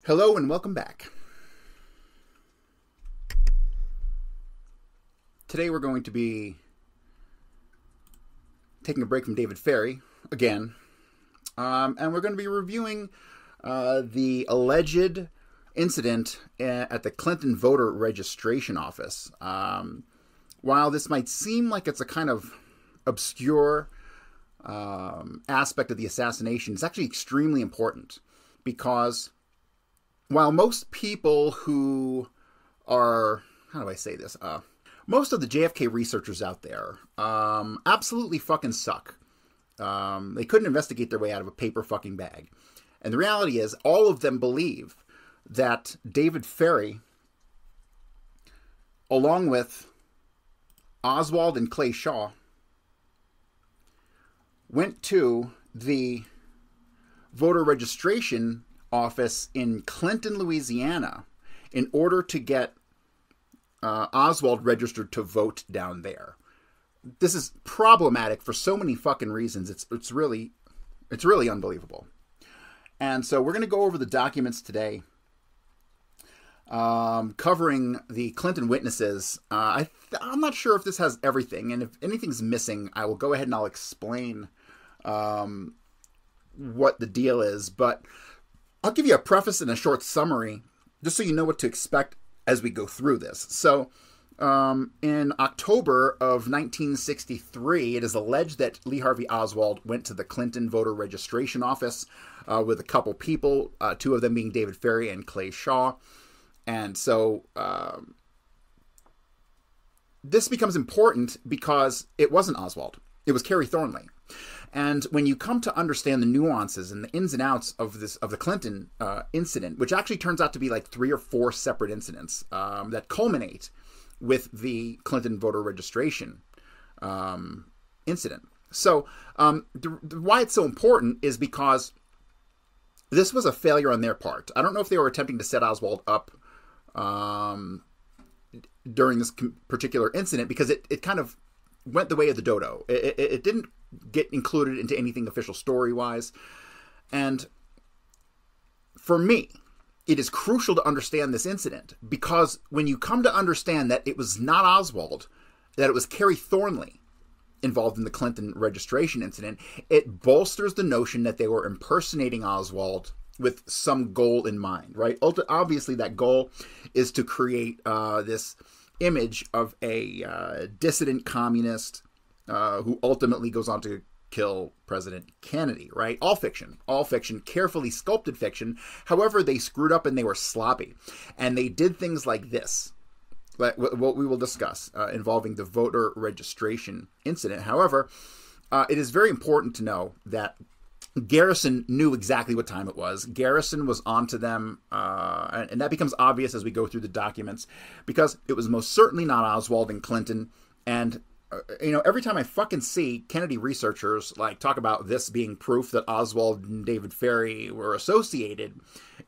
Hello and welcome back. Today we're going to be taking a break from David Ferrie again, and we're going to be reviewing the alleged incident at the Clinton voter registration office. While this might seem like it's a kind of obscure aspect of the assassination, it's actually extremely important because while most people who are, how do I say this? Most of the JFK researchers out there absolutely fucking suck. They couldn't investigate their way out of a paper fucking bag. And the reality is, all of them believe that David Ferrie, along with Oswald and Clay Shaw, went to the voter registration office in Clinton, Louisiana, in order to get Oswald registered to vote down there. This is problematic for so many fucking reasons. It's really unbelievable. And so we're going to go over the documents today, covering the Clinton witnesses. I'm not sure if this has everything, and if anything's missing, I will go ahead and I'll explain what the deal is. But I'll give you a preface and a short summary, just so you know what to expect as we go through this. So, in October of 1963, it is alleged that Lee Harvey Oswald went to the Clinton voter registration office with a couple people, two of them being David Ferrie and Clay Shaw. And so this becomes important because it wasn't Oswald. It was Kerry Thornley. And when you come to understand the nuances and the ins and outs of the Clinton incident, which actually turns out to be like 3 or 4 separate incidents that culminate with the Clinton voter registration incident. So why it's so important is because this was a failure on their part. I don't know if they were attempting to set Oswald up during this particular incident, because it kind of went the way of the dodo. It didn't get included into anything official story-wise. And for me, it is crucial to understand this incident, because when you come to understand that it was not Oswald, that it was Kerry Thornley involved in the Clinton registration incident, it bolsters the notion that they were impersonating Oswald with some goal in mind, right? Obviously, that goal is to create this image of a dissident communist who ultimately goes on to kill President Kennedy, right? All fiction, carefully sculpted fiction. However, they screwed up and they were sloppy. And they did things like this, like what we will discuss, involving the voter registration incident. However, it is very important to know that Garrison knew exactly what time it was. Garrison was onto them, and that becomes obvious as we go through the documents, because it was most certainly not Oswald and Clinton. And every time I fucking see Kennedy researchers like talk about this being proof that Oswald and David Ferrie were associated,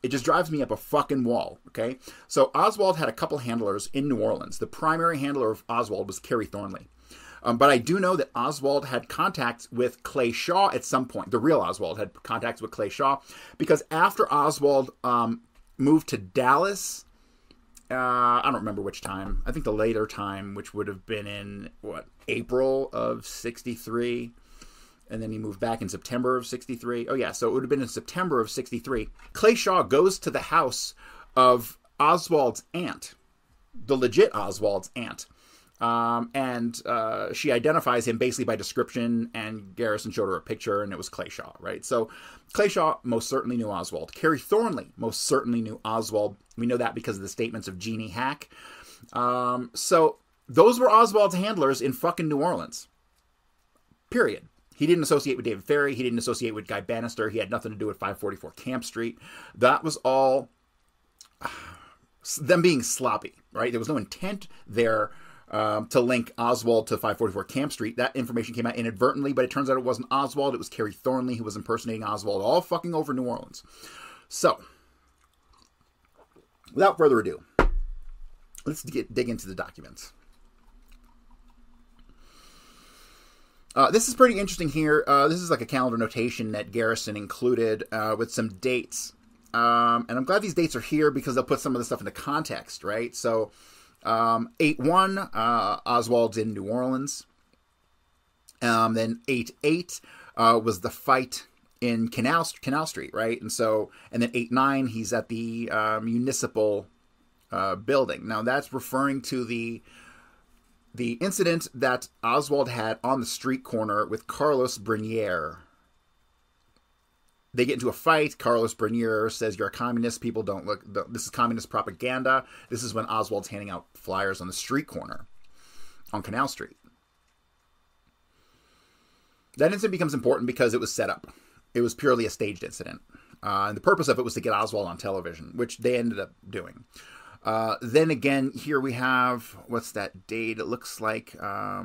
it just drives me up a fucking wall, okay? So Oswald had a couple handlers in New Orleans. The primary handler of Oswald was Kerry Thornley. But I do know that Oswald had contacts with Clay Shaw at some point. The real Oswald had contacts with Clay Shaw, because after Oswald moved to Dallas, I don't remember which time. I think the later time, which would have been in, April of 63. And then he moved back in September of 63. Oh, yeah, so it would have been in September of 63. Clay Shaw goes to the house of Oswald's aunt, the legit Oswald's aunt. And she identifies him basically by description, and Garrison showed her a picture, and it was Clay Shaw, right? So Clay Shaw most certainly knew Oswald. Kerry Thornley most certainly knew Oswald. We know that because of the statements of Jeannie Hack. So those were Oswald's handlers in fucking New Orleans. Period. He didn't associate with David Ferrie. He didn't associate with Guy Bannister. He had nothing to do with 544 Camp Street. That was all them being sloppy, right? There was no intent there to link Oswald to 544 Camp Street. That information came out inadvertently, but it turns out it wasn't Oswald. It was Kerry Thornley who was impersonating Oswald all fucking over New Orleans. So, without further ado, let's dig into the documents. This is pretty interesting here. This is like a calendar notation that Garrison included with some dates And I'm glad these dates are here because they'll put some of this stuff into context, right? So 8/1, Oswald's in New Orleans. Then 8/8 was the fight in Canal Street, right? And then 8/9, he's at the municipal building. Now that's referring to the incident that Oswald had on the street corner with Carlos Bernier. They get into a fight. Carlos Bernier says, "You're a communist. People don't look. This is communist propaganda." This is when Oswald's handing out flyers on the street corner on Canal Street. That incident becomes important because it was set up. It was purely a staged incident. And the purpose of it was to get Oswald on television, which they ended up doing. Then again, here we have, what's that date? It looks like, I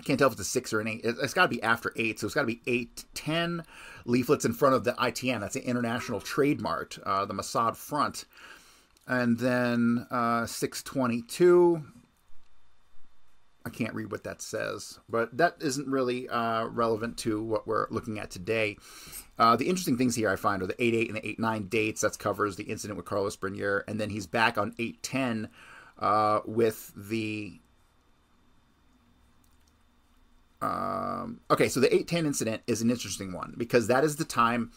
can't tell if it's a 6 or an 8. It's got to be after 8, so it's got to be 8/10. Leaflets in front of the ITM. That's the International Trade Mart, the Mossad front. And then 6/22. I can't read what that says, but that isn't really relevant to what we're looking at today. The interesting things here I find are the 8/8 and the 8/9 dates. That covers the incident with Carlos Bernier. And then he's back on 8/10 with the... okay, so the 8/10 incident is an interesting one because that is the time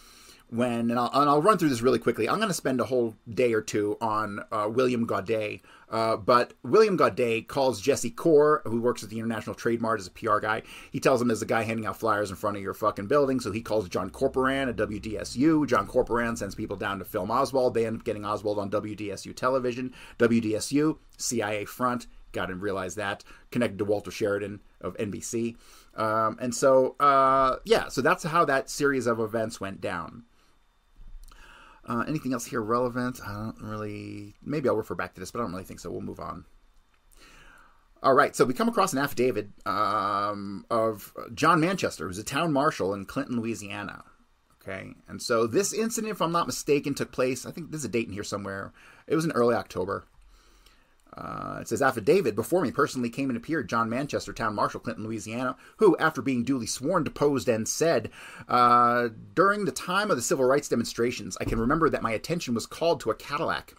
when, and I'll run through this really quickly. I'm going to spend a whole day or two on William Gaudet, but William Gaudet calls Jesse Core, who works at the International Trade Mart as a PR guy. He tells him there's a guy handing out flyers in front of your fucking building, so he calls John Corporan at WDSU. John Corporan sends people down to film Oswald. They end up getting Oswald on WDSU television. WDSU, CIA front. Got to realize that. Connected to Walter Sheridan of NBC. So that's how that series of events went down. Anything else here relevant? I don't really... Maybe I'll refer back to this, but I don't really think so. We'll move on. All right, so we come across an affidavit of John Manchester, who's a town marshal in Clinton, Louisiana. Okay, and so this incident, if I'm not mistaken, took place... I think there's a date in here somewhere. It was in early October. It says, affidavit before me personally came and appeared John Manchester, town marshal, Clinton, Louisiana, who, after being duly sworn, deposed and said, during the time of the civil rights demonstrations, I can remember that my attention was called to a Cadillac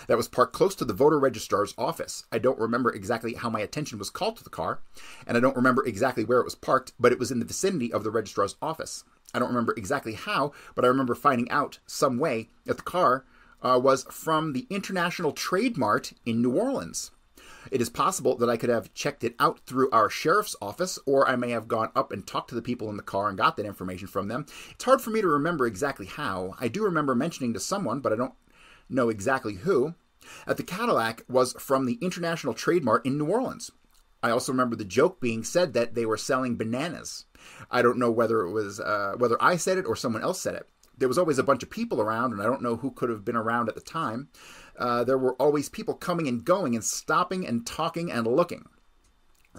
that was parked close to the voter registrar's office. I don't remember exactly how my attention was called to the car, and I don't remember exactly where it was parked, but it was in the vicinity of the registrar's office. I don't remember exactly how, but I remember finding out some way that the car was from the International Trade Mart in New Orleans. It is possible that I could have checked it out through our sheriff's office, or I may have gone up and talked to the people in the car and got that information from them. It's hard for me to remember exactly how. I do remember mentioning to someone, but I don't know exactly who, that the Cadillac was from the International Trade Mart in New Orleans. I also remember the joke being said that they were selling bananas. I don't know whether it was whether I said it or someone else said it. There was always a bunch of people around, and I don't know who could have been around at the time. There were always people coming and going and stopping and talking and looking.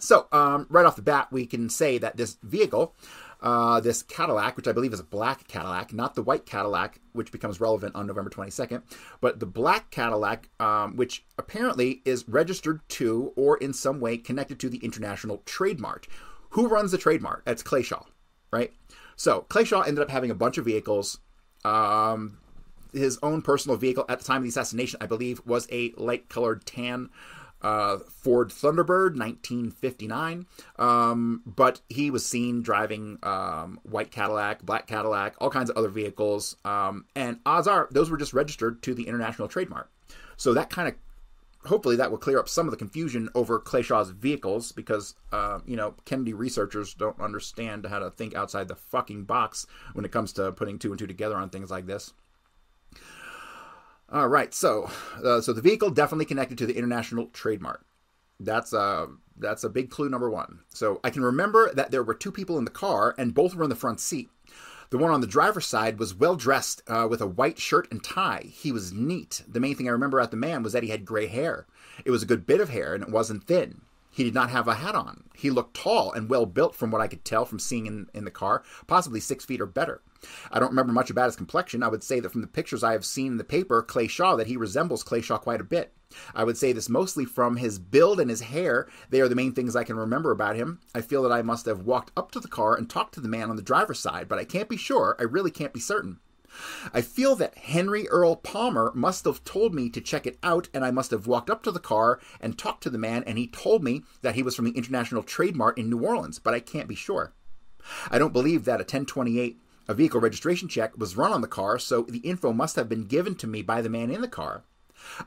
So, right off the bat, we can say that this vehicle, this Cadillac, which I believe is a black Cadillac, not the white Cadillac, which becomes relevant on November 22nd, but the black Cadillac, which apparently is registered to or in some way connected to the International Trade Mart. Who runs the Trade Mart? It's Clay Shaw, right? So, Clay Shaw ended up having a bunch of vehicles. His own personal vehicle at the time of the assassination, I believe, was a light-colored tan Ford Thunderbird, 1959. But he was seen driving white Cadillac, black Cadillac, all kinds of other vehicles. And odds are, those were just registered to the International Trade Mart. So that kind of, hopefully that will clear up some of the confusion over Clay Shaw's vehicles because, Kennedy researchers don't understand how to think outside the fucking box when it comes to putting two and two together on things like this. All right, so the vehicle definitely connected to the International Trade Mart. That's a big clue number one. So I can remember that there were two people in the car, and both were in the front seat. The one on the driver's side was well-dressed with a white shirt and tie. He was neat. The main thing I remember about the man was that he had gray hair. It was a good bit of hair, and it wasn't thin. He did not have a hat on. He looked tall and well-built from what I could tell from seeing in the car, possibly 6 feet or better. I don't remember much about his complexion. I would say that from the pictures I have seen in the paper, Clay Shaw, that he resembles Clay Shaw quite a bit. I would say this mostly from his build and his hair. They are the main things I can remember about him. I feel that I must have walked up to the car and talked to the man on the driver's side, but I can't be sure. I really can't be certain. I feel that Henry Earl Palmer must have told me to check it out, and I must have walked up to the car and talked to the man, and he told me that he was from the International Trade Mart in New Orleans, but I can't be sure. I don't believe that a 1028, a vehicle registration check, was run on the car, so the info must have been given to me by the man in the car.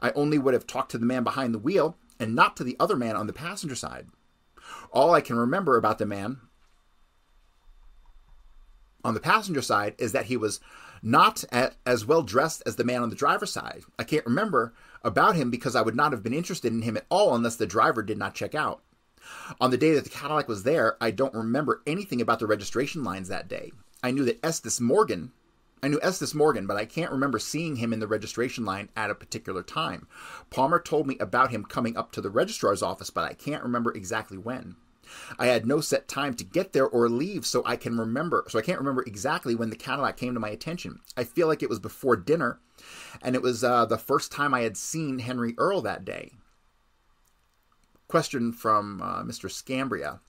I only would have talked to the man behind the wheel and not to the other man on the passenger side. All I can remember about the man on the passenger side is that he was not as well dressed as the man on the driver's side. I can't remember about him because I would not have been interested in him at all unless the driver did not check out. On the day that the Cadillac was there, I don't remember anything about the registration lines that day. I knew Estes Morgan, but I can't remember seeing him in the registration line at a particular time. Palmer told me about him coming up to the registrar's office, but I can't remember exactly when. I had no set time to get there or leave, so I can't remember exactly when the Cadillac came to my attention. I feel like it was before dinner, and it was the first time I had seen Henry Earl that day. Question from Mr. Scambria.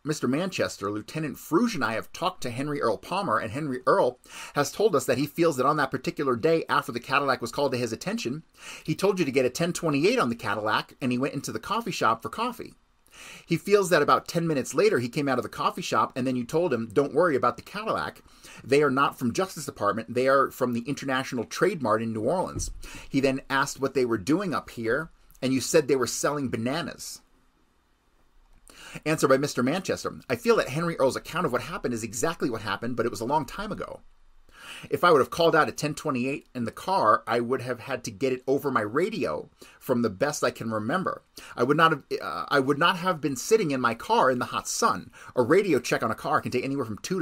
Mr. Manchester, Lieutenant Fruge and I have talked to Henry Earl Palmer, and Henry Earl has told us that he feels that on that particular day after the Cadillac was called to his attention, he told you to get a 1028 on the Cadillac, and he went into the coffee shop for coffee. He feels that about 10 minutes later, he came out of the coffee shop, and then you told him, don't worry about the Cadillac. They are not from Justice Department. They are from the International Trade Mart in New Orleans. He then asked what they were doing up here, and you said they were selling bananas. Answer by Mr. Manchester. I feel that Henry Earl's account of what happened is exactly what happened, but it was a long time ago. If I would have called out a 1028 in the car, I would have had to get it over my radio from the best I can remember. I would not have been sitting in my car in the hot sun. A radio check on a car can take anywhere from 2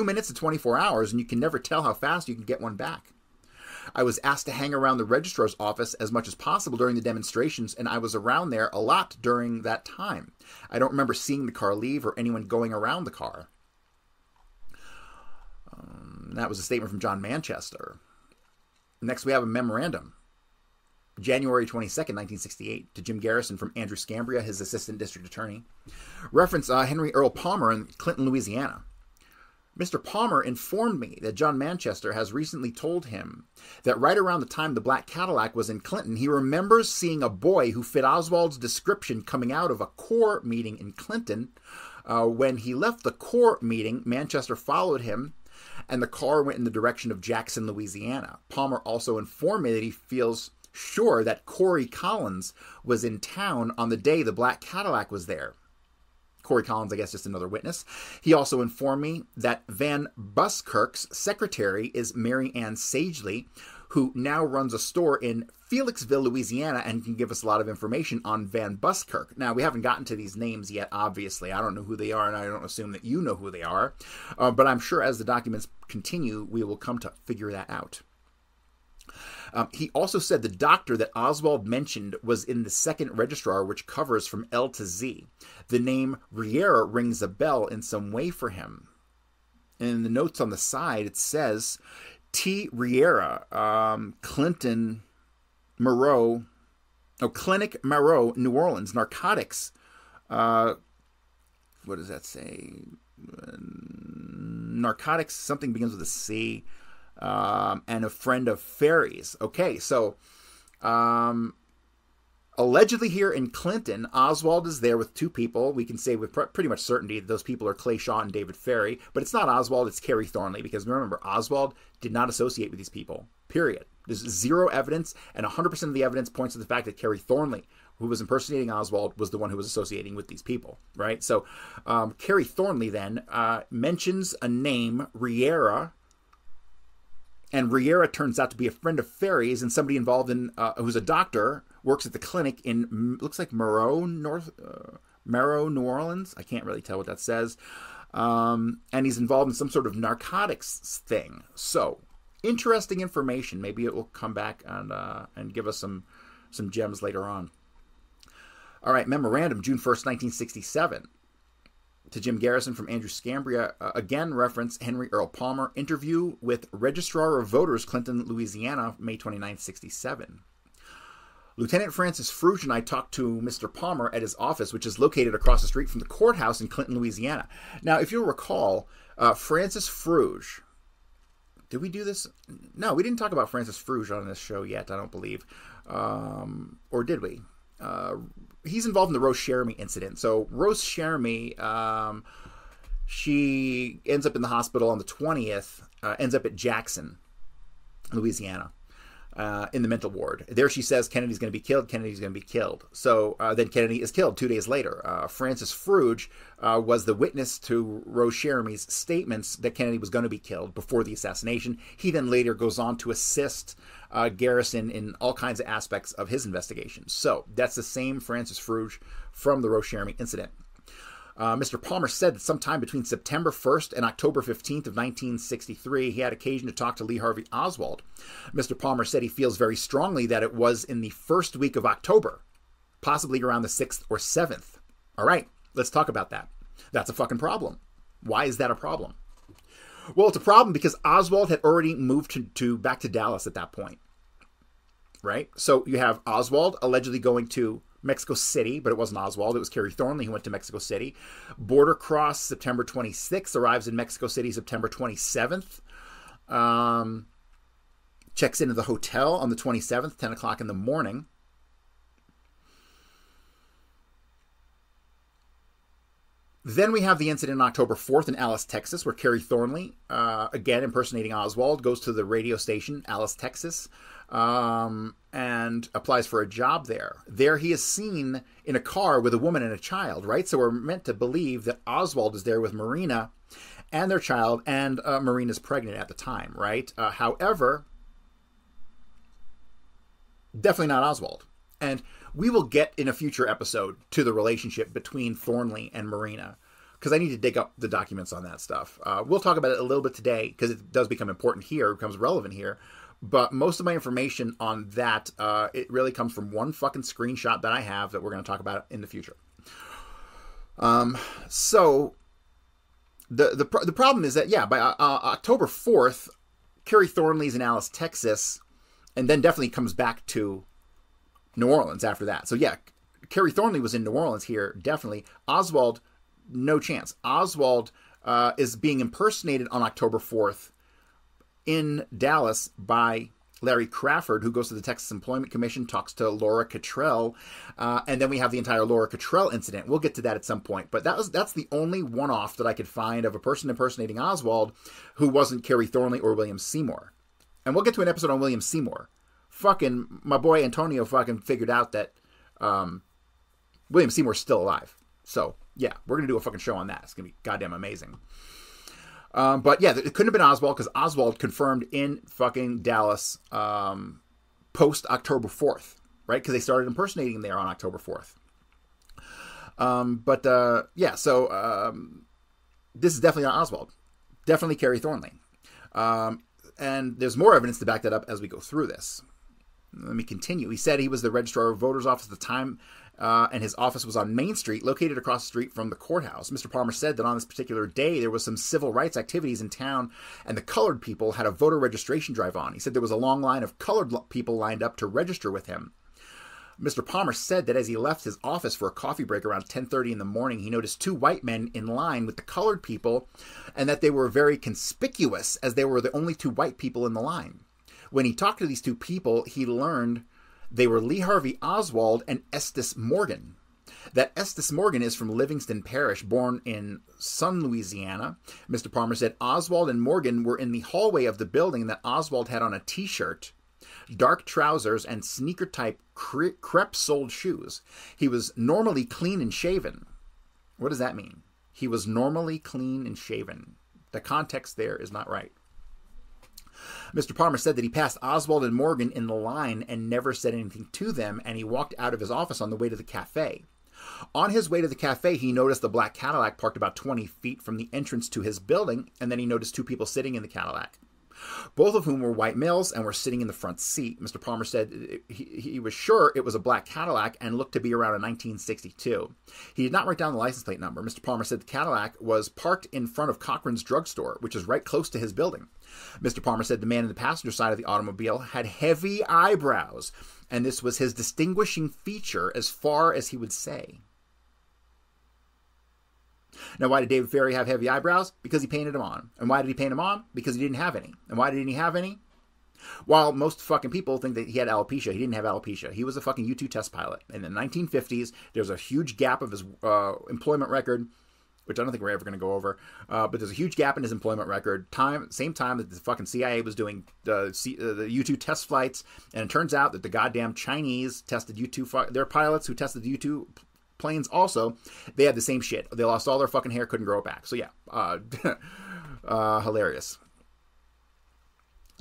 minutes to 24 hours, and you can never tell how fast you can get one back. I was asked to hang around the registrar's office as much as possible during the demonstrations, and I was around there a lot during that time. I don't remember seeing the car leave or anyone going around the car. That was a statement from John Manchester. Next, we have a memorandum. January 22nd, 1968, to Jim Garrison from Andrew Scambria, his assistant district attorney. Reference Henry Earl Palmer in Clinton, Louisiana. Mr. Palmer informed me that John Manchester has recently told him that right around the time the black Cadillac was in Clinton, he remembers seeing a boy who fit Oswald's description coming out of a Corps meeting in Clinton. When he left the Corps meeting, Manchester followed him, and the car went in the direction of Jackson, Louisiana. Palmer also informed me that he feels sure that Cory Collins was in town on the day the black Cadillac was there. Cory Collins, I guess, just another witness. He also informed me that Van Buskirk's secretary is Mary Ann Sagely, who now runs a store in Felixville, Louisiana, and can give us a lot of information on Van Buskirk. Now, we haven't gotten to these names yet, obviously. I don't know who they are, and I don't assume that you know who they are. But I'm sure as the documents continue, we will come to figure that out. He also said the doctor that Oswald mentioned was in the second registrar, which covers from L to Z. The name Riera rings a bell in some way for him. And in the notes on the side, it says T. Riera, Clinic Moreau, New Orleans, narcotics. What does that say? Narcotics, something begins with a C. And a friend of Ferry's. Okay, so allegedly here in Clinton, Oswald is there with two people. We can say with pretty much certainty that those people are Clay Shaw and David Ferry, but it's not Oswald, it's Kerry Thornley, because remember, Oswald did not associate with these people, period. There's zero evidence, and 100% of the evidence points to the fact that Kerry Thornley, who was impersonating Oswald, was the one who was associating with these people, right? So Kerry Thornley then mentions a name, Riera, and Riera turns out to be a friend of Ferry's and somebody involved in, who's a doctor, works at the clinic in, looks like Meraux, New Orleans. I can't really tell what that says. And he's involved in some sort of narcotics thing. So, interesting information. Maybe it will come back and give us some gems later on. All right, memorandum, June 1st, 1967. To Jim Garrison from Andrew Scambria, again reference Henry Earl Palmer, interview with Registrar of Voters, Clinton, Louisiana, May 29, 67. Lieutenant Francis Fruge and I talked to Mr. Palmer at his office, which is located across the street from the courthouse in Clinton, Louisiana. Now, if you'll recall, Francis Fruge Did we do this? No, we didn't talk about Francis Fruge on this show yet, I don't believe. Or did we? He's involved in the Rose Cheramy incident. So Rose Cheramy, she ends up in the hospital on the 20th, ends up at Jackson, Louisiana, in the mental ward. There she says Kennedy's going to be killed, Kennedy's going to be killed. So then Kennedy is killed 2 days later. Francis Fruge was the witness to Rose Cheramy's statements that Kennedy was going to be killed before the assassination. He then later goes on to assist Garrison in all kinds of aspects of his investigation. So that's the same Francis Fruge from the Rose Cheramy incident. Mr. Palmer said that sometime between September 1st and October 15th of 1963, he had occasion to talk to Lee Harvey Oswald. Mr. Palmer said he feels very strongly that it was in the first week of October, possibly around the 6th or 7th. All right, let's talk about that. That's a fucking problem. Why is that a problem? Well, it's a problem because Oswald had already moved back to Dallas at that point, right? So you have Oswald allegedly going to Mexico City, but it wasn't Oswald. It was Kerry Thornley who went to Mexico City. Border cross September 26th, arrives in Mexico City September 27th. Checks into the hotel on the 27th, 10 o'clock in the morning. Then we have the incident on October 4th in Alice, Texas, where Kerry Thornley, again impersonating Oswald, goes to the radio station, Alice, Texas, and applies for a job there. There he is seen in a car with a woman and a child, right? So we're meant to believe that Oswald is there with Marina and their child, and Marina's pregnant at the time, right? However, definitely not Oswald. And we will get in a future episode to the relationship between Thornley and Marina, because I need to dig up the documents on that stuff. We'll talk about it a little bit today, because it does become important here, it becomes relevant here. But most of my information on that, it really comes from one fucking screenshot that I have that we're going to talk about in the future. So the problem is that, yeah, by October 4th, Kerry Thornley's in Alice, Texas, and then definitely comes back to New Orleans after that. So yeah, Kerry Thornley was in New Orleans here, definitely. Oswald, no chance. Oswald is being impersonated on October 4th in Dallas by Larry Crawford, who goes to the Texas Employment Commission, talks to Laura Cottrell, and then we have the entire Laura Cottrell incident. We'll get to that at some point, but that's the only one-off that I could find of a person impersonating Oswald who wasn't Kerry Thornley or William Seymour. And we'll get to an episode on William Seymour. Fucking, my boy Antonio fucking figured out that William Seymour's still alive. So, yeah, we're going to do a fucking show on that. It's going to be goddamn amazing. But yeah, it couldn't have been Oswald, because Oswald confirmed in fucking Dallas post October 4th, right? Because they started impersonating him there on October 4th. Yeah, so this is definitely not Oswald. Definitely Kerry Thornley. And there's more evidence to back that up as we go through this. Let me continue. He said he was the registrar of voters' office at the time, and his office was on Main Street, located across the street from the courthouse. Mr. Palmer said that on this particular day, there was some civil rights activities in town, and the colored people had a voter registration drive on. He said there was a long line of colored people lined up to register with him. Mr. Palmer said that as he left his office for a coffee break around 10:30 in the morning, he noticed two white men in line with the colored people, and that they were very conspicuous as they were the only two white people in the line. When he talked to these two people, he learned they were Lee Harvey Oswald and Estes Morgan. That Estes Morgan is from Livingston Parish, born in Sun, Louisiana. Mr. Palmer said Oswald and Morgan were in the hallway of the building, that Oswald had on a t-shirt, dark trousers, and sneaker-type crepe-soled shoes. He was normally clean and shaven. What does that mean? He was normally clean and shaven. The context there is not right. Mr. Palmer said that he passed Oswald and Morgan in the line and never said anything to them, and he walked out of his office on the way to the cafe. On his way to the cafe, he noticed the black Cadillac parked about 20 feet from the entrance to his building, and then he noticed two people sitting in the Cadillac, both of whom were white males and were sitting in the front seat. Mr. Palmer said he was sure it was a black Cadillac and looked to be around a 1962. He did not write down the license plate number. Mr. Palmer said the Cadillac was parked in front of Cochran's drugstore, which is right close to his building. Mr. Palmer said the man in the passenger side of the automobile had heavy eyebrows, and this was his distinguishing feature as far as he would say. Now, why did David Ferry have heavy eyebrows? Because he painted them on. And why did he paint them on? Because he didn't have any. And why didn't he have any? While most fucking people think that he had alopecia, he didn't have alopecia. He was a fucking U-2 test pilot. In the 1950s, there's a huge gap of his employment record, which I don't think we're ever going to go over. But there's a huge gap in his employment record. Same time that the fucking CIA was doing the U-2 test flights. And it turns out that the goddamn Chinese tested U-2, their pilots who tested the U-2 planes also, they had the same shit. They lost all their fucking hair, couldn't grow it back. So yeah, hilarious.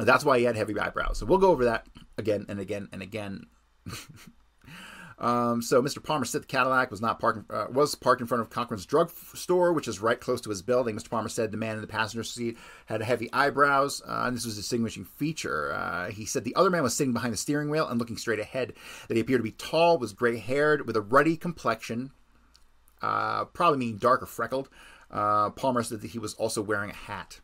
That's why he had heavy eyebrows. So we'll go over that again and again and again. So Mr. Palmer said the Cadillac was parked in front of Cochran's drug store, which is right close to his building. Mr. Palmer said the man in the passenger seat had heavy eyebrows, and this was a distinguishing feature. He said the other man was sitting behind the steering wheel and looking straight ahead, that he appeared to be tall, was gray-haired, with a ruddy complexion, probably meaning dark or freckled. Palmer said that he was also wearing a hat.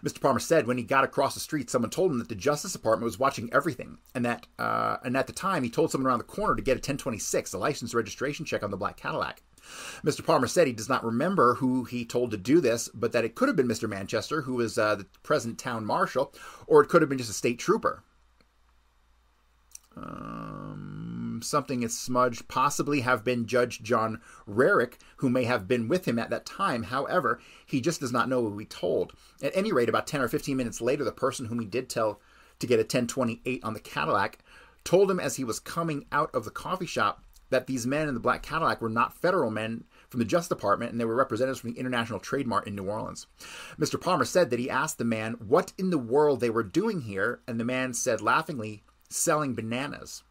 Mr. Palmer said when he got across the street, someone told him that the Justice Department was watching everything, and that at the time he told someone around the corner to get a 1026, a license registration check on the black Cadillac. Mr. Palmer said he does not remember who he told to do this, but that it could have been Mr. Manchester, who was the present town marshal, or it could have been just a state trooper. Something is smudged, possibly have been Judge John Rarick, who may have been with him at that time. However, he just does not know who he told. At any rate, about 10 or 15 minutes later, the person whom he did tell to get a 1028 on the Cadillac told him as he was coming out of the coffee shop that these men in the black Cadillac were not federal men from the Justice Department, and they were representatives from the International Trade Mart in New Orleans. Mr. Palmer said that he asked the man what in the world they were doing here, and the man said laughingly, selling bananas.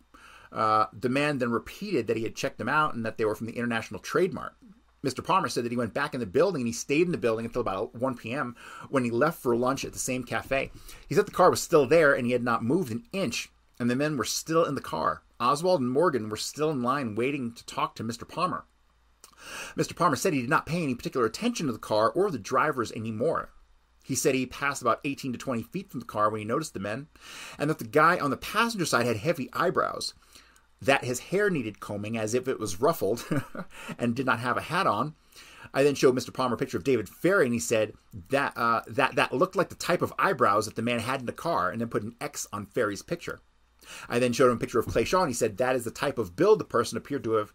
The man then repeated that he had checked them out and that they were from the International Trade Mart. Mr. Palmer said that he went back in the building and he stayed in the building until about 1 p.m. when he left for lunch at the same cafe. He said the car was still there and he had not moved an inch, and the men were still in the car. Oswald and Morgan were still in line waiting to talk to Mr. Palmer. Mr. Palmer said he did not pay any particular attention to the car or the drivers anymore. He said he passed about 18 to 20 feet from the car when he noticed the men, and that the guy on the passenger side had heavy eyebrows, that his hair needed combing as if it was ruffled and did not have a hat on. I then showed Mr. Palmer a picture of David Ferry, and he said that that looked like the type of eyebrows that the man had in the car, and then put an X on Ferry's picture. I then showed him a picture of Clay Shaw, and he said that is the type of build the person appeared to have,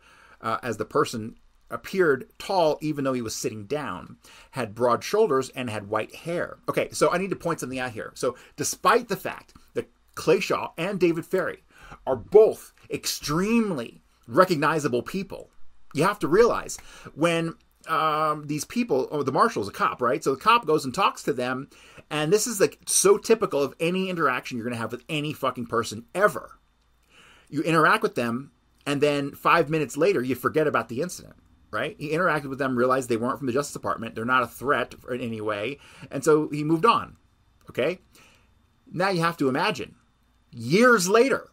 as the person appeared tall even though he was sitting down, had broad shoulders, and had white hair. Okay, so I need to point something out here. So despite the fact that Clay Shaw and David Ferry are both extremely recognizable people, you have to realize when these people, the marshal's a cop, right? So the cop goes and talks to them, and this is like so typical of any interaction you're going to have with any fucking person ever. You interact with them, and then 5 minutes later, you forget about the incident, right? He interacted with them, realized they weren't from the Justice Department, they're not a threat in any way, and so he moved on, okay? Now you have to imagine, years later,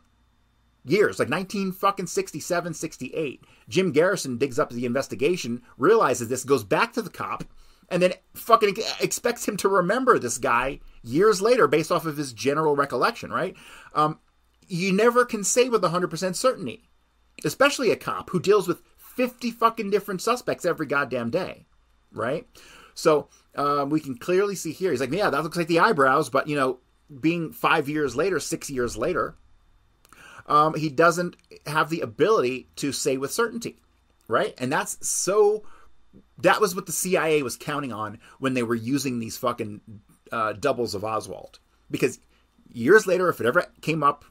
like 1967, 68, Jim Garrison digs up the investigation, realizes this, goes back to the cop, and then fucking expects him to remember this guy years later based off of his general recollection, right? You never can say with 100% certainty, especially a cop who deals with 50 fucking different suspects every goddamn day, right? So we can clearly see here, he's like, yeah, that looks like the eyebrows, but, you know, being 5 years later, 6 years later, he doesn't have the ability to say with certainty, right? And that was what the CIA was counting on when they were using these fucking doubles of Oswald. Because years later, if it ever came up,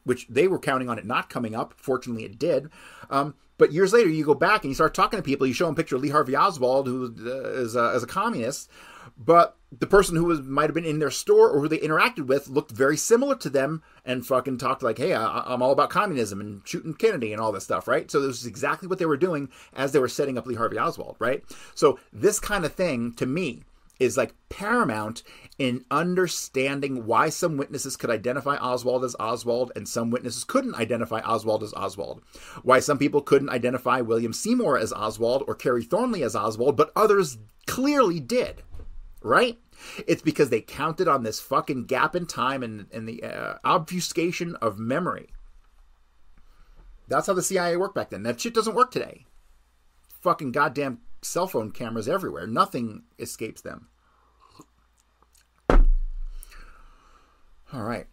which they were counting on it not coming up, fortunately it did, but years later you go back and you start talking to people, you show them a picture of Lee Harvey Oswald, who is a communist, but the person who might have been in their store or who they interacted with looked very similar to them and fucking talked like, hey, I'm all about communism and shooting Kennedy and all this stuff, right? So this is exactly what they were doing as they were setting up Lee Harvey Oswald, right? So this kind of thing, to me, is like paramount in understanding why some witnesses could identify Oswald as Oswald and some witnesses couldn't identify Oswald as Oswald. Why some people couldn't identify William Seymour as Oswald or Kerry Thornley as Oswald, but others clearly did. Right? It's because they counted on this fucking gap in time and the obfuscation of memory. That's how the CIA worked back then. That shit doesn't work today. Fucking goddamn cell phone cameras everywhere. Nothing escapes them. All right.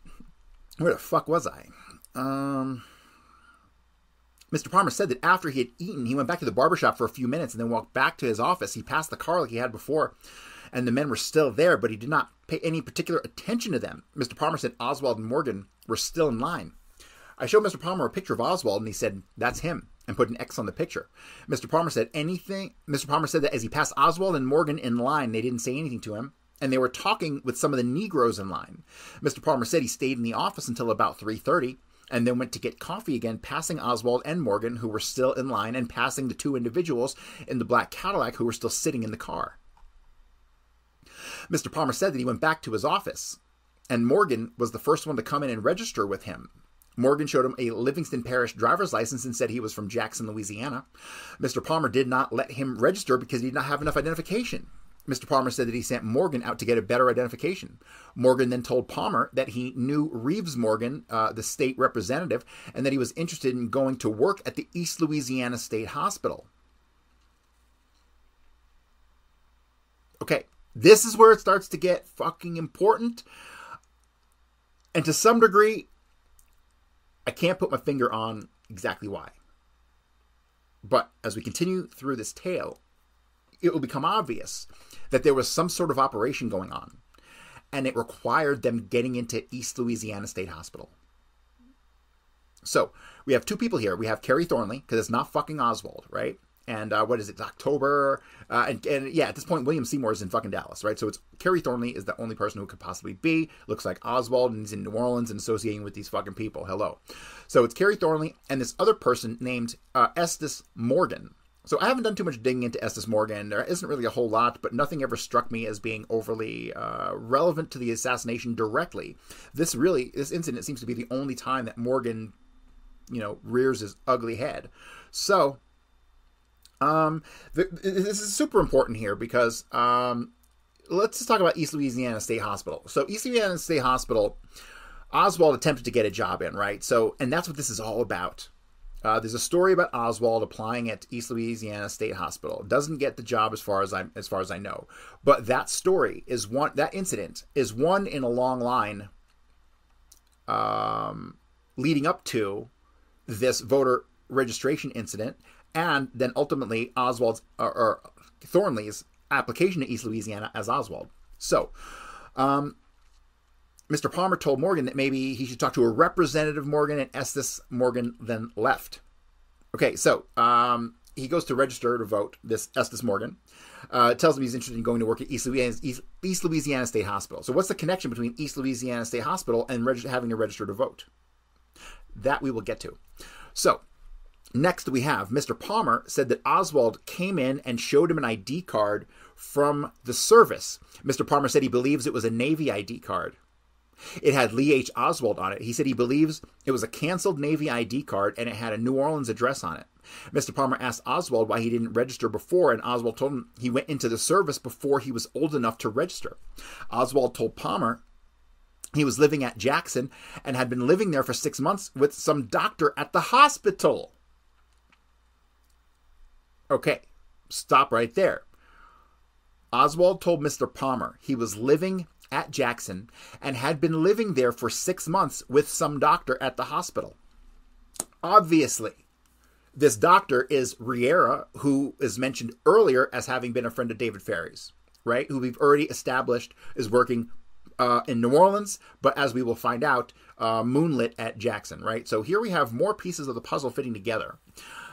Where the fuck was I? Mr. Palmer said that after he had eaten, he went back to the barbershop for a few minutes and then walked back to his office. He passed the car like he had before, and the men were still there, but he did not pay any particular attention to them. Mr. Palmer said Oswald and Morgan were still in line. I showed Mr. Palmer a picture of Oswald, and he said, "That's him," and put an X on the picture. Mr. Palmer said that as he passed Oswald and Morgan in line, they didn't say anything to him, and they were talking with some of the Negroes in line. Mr. Palmer said he stayed in the office until about 3:30, and then went to get coffee again, passing Oswald and Morgan, who were still in line, and passing the two individuals in the black Cadillac who were still sitting in the car. Mr. Palmer said that he went back to his office, and Morgan was the first one to come in and register with him. Morgan showed him a Livingston Parish driver's license and said he was from Jackson, Louisiana. Mr. Palmer did not let him register because he did not have enough identification. Mr. Palmer said that he sent Morgan out to get a better identification. Morgan then told Palmer that he knew Reeves Morgan, the state representative, and that he was interested in going to work at the East Louisiana State Hospital. Okay, this is where it starts to get fucking important. And to some degree, I can't put my finger on exactly why. But as we continue through this tale, it will become obvious that there was some sort of operation going on, and it required them getting into East Louisiana State Hospital. So we have two people here. We have Kerry Thornley, because it's not fucking Oswald, right? And what is it, October? And yeah, at this point, William Seymour is in fucking Dallas, right? So it's Kerry Thornley is the only person who could possibly be. Looks like Oswald, and he's in New Orleans and associating with these fucking people. Hello. So it's Kerry Thornley and this other person named Estes Morgan. So I haven't done too much digging into Estes Morgan. There isn't really a whole lot, but nothing ever struck me as being overly relevant to the assassination directly. This incident seems to be the only time that Morgan, rears his ugly head. So this is super important here because let's just talk about East Louisiana State Hospital. So East Louisiana State Hospital, Oswald attempted to get a job in, right? So, and that's what this is all about. There's a story about Oswald applying at East Louisiana State Hospital. Doesn't get the job as far as I know. But that story is one. That incident is one in a long line, leading up to this voter registration incident, and then ultimately Oswald's or Thornley's application to East Louisiana as Oswald. So, Mr. Palmer told Morgan that maybe he should talk to a representative Morgan, and Estes Morgan then left. Okay, so he goes to register to vote, this Estes Morgan. Tells him he's interested in going to work at East Louisiana State Hospital. So what's the connection between East Louisiana State Hospital and having to register to vote? That we will get to. So, next we have Mr. Palmer said that Oswald came in and showed him an ID card from the service. Mr. Palmer said he believes it was a Navy ID card. It had Lee H. Oswald on it. He said he believes it was a canceled Navy ID card and it had a New Orleans address on it. Mr. Palmer asked Oswald why he didn't register before, and Oswald told him he went into the service before he was old enough to register. Oswald told Palmer he was living at Jackson and had been living there for 6 months with some doctor at the hospital. Okay, stop right there. Oswald told Mr. Palmer he was living at Jackson and had been living there for 6 months with some doctor at the hospital. Obviously, this doctor is Riera, who is mentioned earlier as having been a friend of David Ferry's, right? Who we've already established is working in New Orleans, but as we will find out, moonlit at Jackson, right? So here we have more pieces of the puzzle fitting together.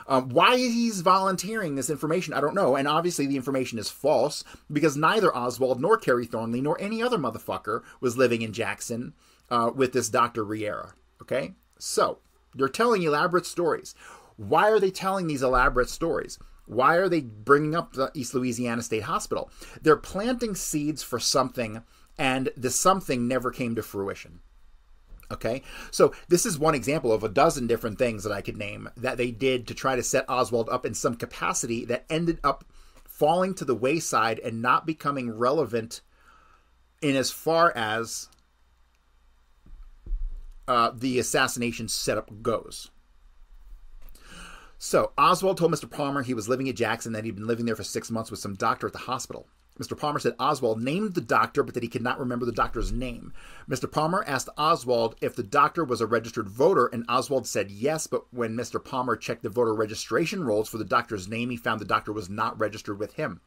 Why he's volunteering this information, I don't know. And obviously the information is false because neither Oswald nor Kerry Thornley nor any other motherfucker was living in Jackson with this Dr. Riera. Okay? So they're telling elaborate stories. Why are they telling these elaborate stories? Why are they bringing up the East Louisiana State Hospital? They're planting seeds for something, and the something never came to fruition. Okay, so this is one example of a dozen different things that I could name that they did to try to set Oswald up in some capacity that ended up falling to the wayside and not becoming relevant in as far as the assassination setup goes. So Oswald told Mr. Palmer he was living at Jackson, that he'd been living there for 6 months with some doctor at the hospital. Mr. Palmer said Oswald named the doctor, but that he could not remember the doctor's name. Mr. Palmer asked Oswald if the doctor was a registered voter, and Oswald said yes, but when Mr. Palmer checked the voter registration rolls for the doctor's name, he found the doctor was not registered with him.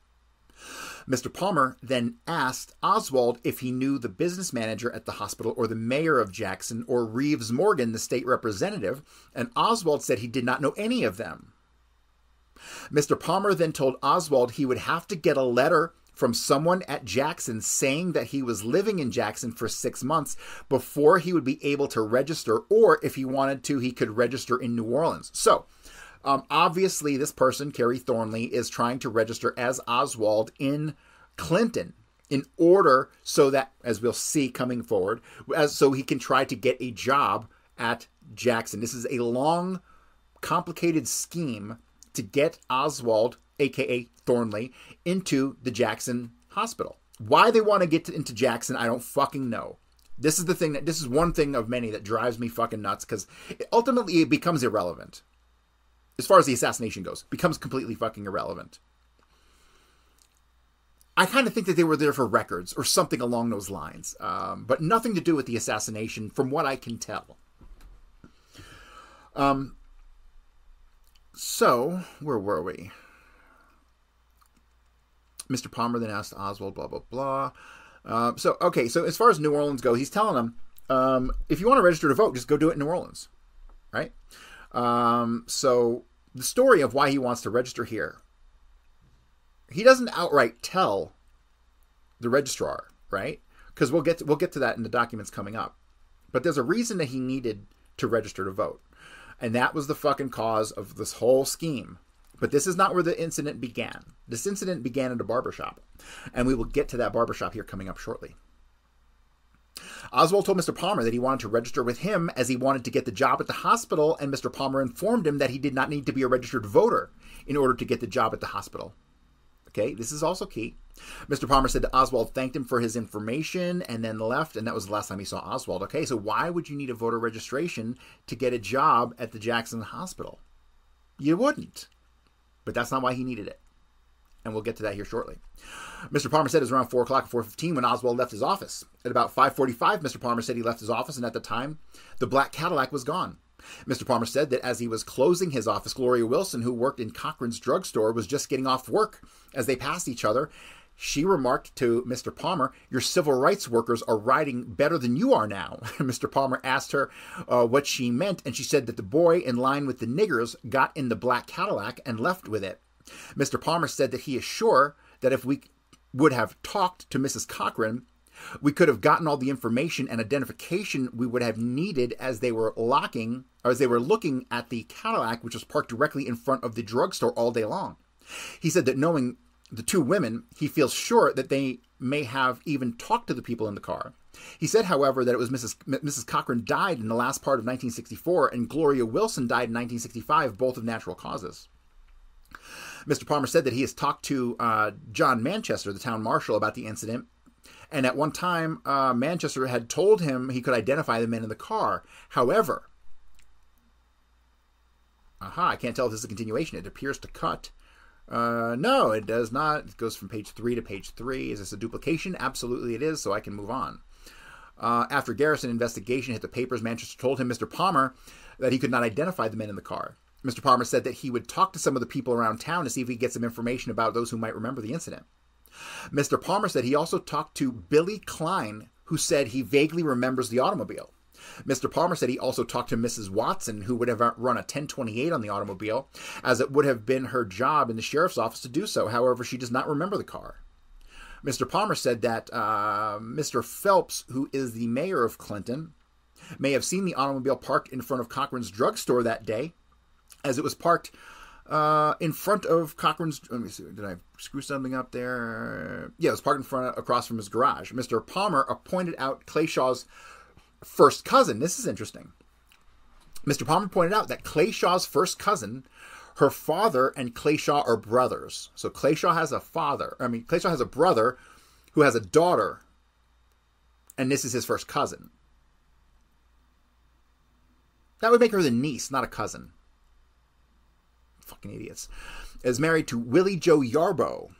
Mr. Palmer then asked Oswald if he knew the business manager at the hospital or the mayor of Jackson or Reeves Morgan, the state representative, and Oswald said he did not know any of them. Mr. Palmer then told Oswald he would have to get a letter from someone at Jackson saying that he was living in Jackson for 6 months before he would be able to register, or if he wanted to, he could register in New Orleans. So, obviously, this person, Kerry Thornley, is trying to register as Oswald in Clinton in order so that, as we'll see coming forward, so he can try to get a job at Jackson. This is a long, complicated scheme to get Oswald, a.k.a. Thornley, into the Jackson hospital. Why they want to get into Jackson, I don't fucking know. This is one thing of many that drives me fucking nuts, because ultimately it becomes irrelevant. As far as the assassination goes, becomes completely fucking irrelevant. I kind of think that they were there for records or something along those lines, but nothing to do with the assassination from what I can tell. So, where were we? Mr. Palmer then asked Oswald, blah, blah, blah. So as far as New Orleans go, he's telling him, if you want to register to vote, just go do it in New Orleans, right? So the story of why he wants to register here, he doesn't outright tell the registrar, right? Because we'll get to that in the documents coming up. But there's a reason that he needed to register to vote. And that was the fucking cause of this whole scheme. But this is not where the incident began. This incident began at a barbershop. And we will get to that barbershop here coming up shortly. Oswald told Mr. Palmer that he wanted to register with him as he wanted to get the job at the hospital, and Mr. Palmer informed him that he did not need to be a registered voter in order to get the job at the hospital. Okay, this is also key. Mr. Palmer said that Oswald thanked him for his information and then left, and that was the last time he saw Oswald. Okay, so why would you need a voter registration to get a job at the Jackson Hospital? You wouldn't. But that's not why he needed it. And we'll get to that here shortly. Mr. Palmer said it was around 4 o'clock, 4:15 when Oswald left his office. At about 5:45, Mr. Palmer said he left his office, and at the time, the black Cadillac was gone. Mr. Palmer said that as he was closing his office, Gloria Wilson, who worked in Cochran's drugstore, was just getting off work. As they passed each other, she remarked to Mr. Palmer, "Your civil rights workers are riding better than you are now." Mr. Palmer asked her what she meant, and she said that the boy in line with the niggers got in the black Cadillac and left with it. Mr. Palmer said that he is sure that if we would have talked to Mrs. Cochran, we could have gotten all the information and identification we would have needed as they were looking at the Cadillac, which was parked directly in front of the drugstore all day long. He said that knowing the two women, he feels sure that they may have even talked to the people in the car. He said, however, that it was Mrs. Cochran died in the last part of 1964 and Gloria Wilson died in 1965, both of natural causes. Mr. Palmer said that he has talked to John Manchester, the town marshal, about the incident. And at one time, Manchester had told him he could identify the men in the car. However, I can't tell if this is a continuation. It appears to cut. No, it does not. It goes from page 3 to page 3. Is this a duplication? Absolutely it is, so I can move on. After Garrison investigation hit the papers, Manchester told him, Mr. Palmer, that he could not identify the men in the car. Mr. Palmer said that he would talk to some of the people around town to see if he could get some information about those who might remember the incident. Mr. Palmer said he also talked to Billy Klein, who said he vaguely remembers the automobile. Mr. Palmer said he also talked to Mrs. Watson, who would have run a 1028 on the automobile, as it would have been her job in the sheriff's office to do so. However, she does not remember the car. Mr. Palmer said that Mr. Phelps, who is the mayor of Clinton, may have seen the automobile parked in front of Cochran's drugstore that day, as it was parked in front of Cochran's. Let me see. Did I screw something up there? Yeah, it was parked across from his garage. Mr. Palmer pointed out Clayshaw's first cousin. This is interesting. Mr. Palmer pointed out that Clayshaw's first cousin, her father and Clayshaw are brothers. So Clayshaw has a brother who has a daughter, and this is his first cousin. That would make her the niece, not a cousin. Fucking idiots. Is married to Willie Joe Yarbrough,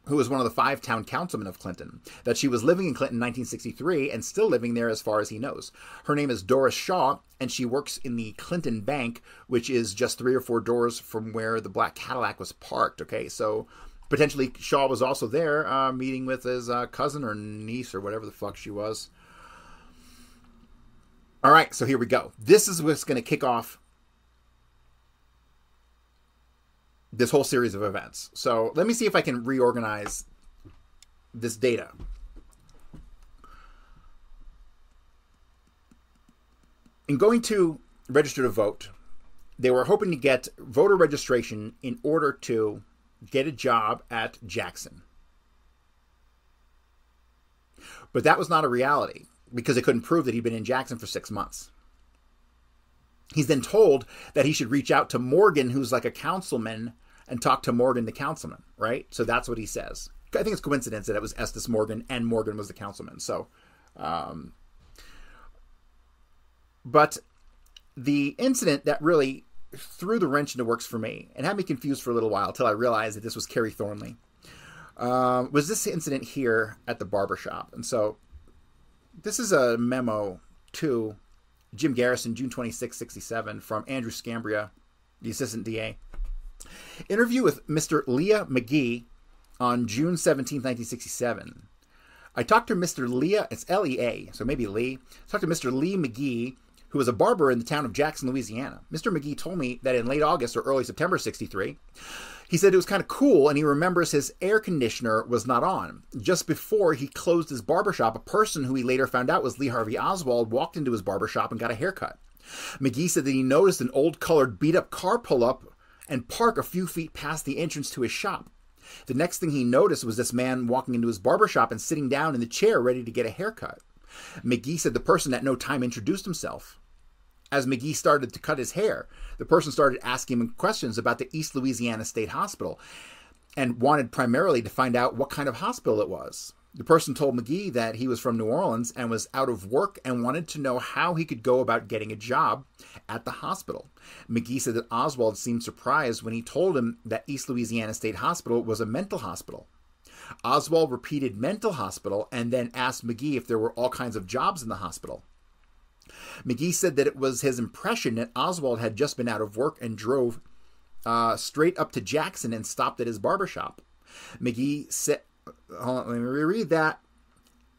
who was one of the 5 town councilmen of Clinton, that she was living in Clinton in 1963 and still living there as far as he knows. Her name is Doris Shaw, and she works in the Clinton Bank, which is just 3 or 4 doors from where the black Cadillac was parked. Okay, so potentially Shaw was also there meeting with his cousin or niece or whatever the fuck she was. All right, so here we go. This is what's going to kick off this whole series of events. So let me see if I can reorganize this data. In going to register to vote, they were hoping to get voter registration in order to get a job at Jackson. But that was not a reality because they couldn't prove that he'd been in Jackson for 6 months. He's then told that he should reach out to Morgan, who's like a councilman, and talk to Morgan, the councilman, right? So that's what he says. I think it's coincidence that it was Estes Morgan and Morgan was the councilman. So, but the incident that really threw the wrench into works for me and had me confused for a little while until I realized that this was Kerry Thornley, was this incident here at the barbershop. And so this is a memo to Jim Garrison, June 26, 67, from Andrew Scambria, the assistant DA. Interview with Mr. Leah McGee on June 17, 1967. I talked to Mr. Leah, it's L-E-A, so maybe Lee. I talked to Mr. Lee McGee, who was a barber in the town of Jackson, Louisiana. Mr. McGee told me that in late August or early September 63, he said it was kind of cool and he remembers his air conditioner was not on. Just before he closed his barbershop, a person who he later found out was Lee Harvey Oswald walked into his barbershop and got a haircut. McGee said that he noticed an old colored beat-up car pull up and park a few feet past the entrance to his shop. The next thing he noticed was this man walking into his barbershop and sitting down in the chair ready to get a haircut. McGee said the person at no time introduced himself. As McGee started to cut his hair, the person started asking him questions about the East Louisiana State Hospital and wanted primarily to find out what kind of hospital it was. The person told McGee that he was from New Orleans and was out of work and wanted to know how he could go about getting a job at the hospital. McGee said that Oswald seemed surprised when he told him that East Louisiana State Hospital was a mental hospital. Oswald repeated mental hospital and then asked McGee if there were all kinds of jobs in the hospital. McGee said that it was his impression that Oswald had just been out of work and drove straight up to Jackson and stopped at his barbershop. McGee said, hold on, let me reread that.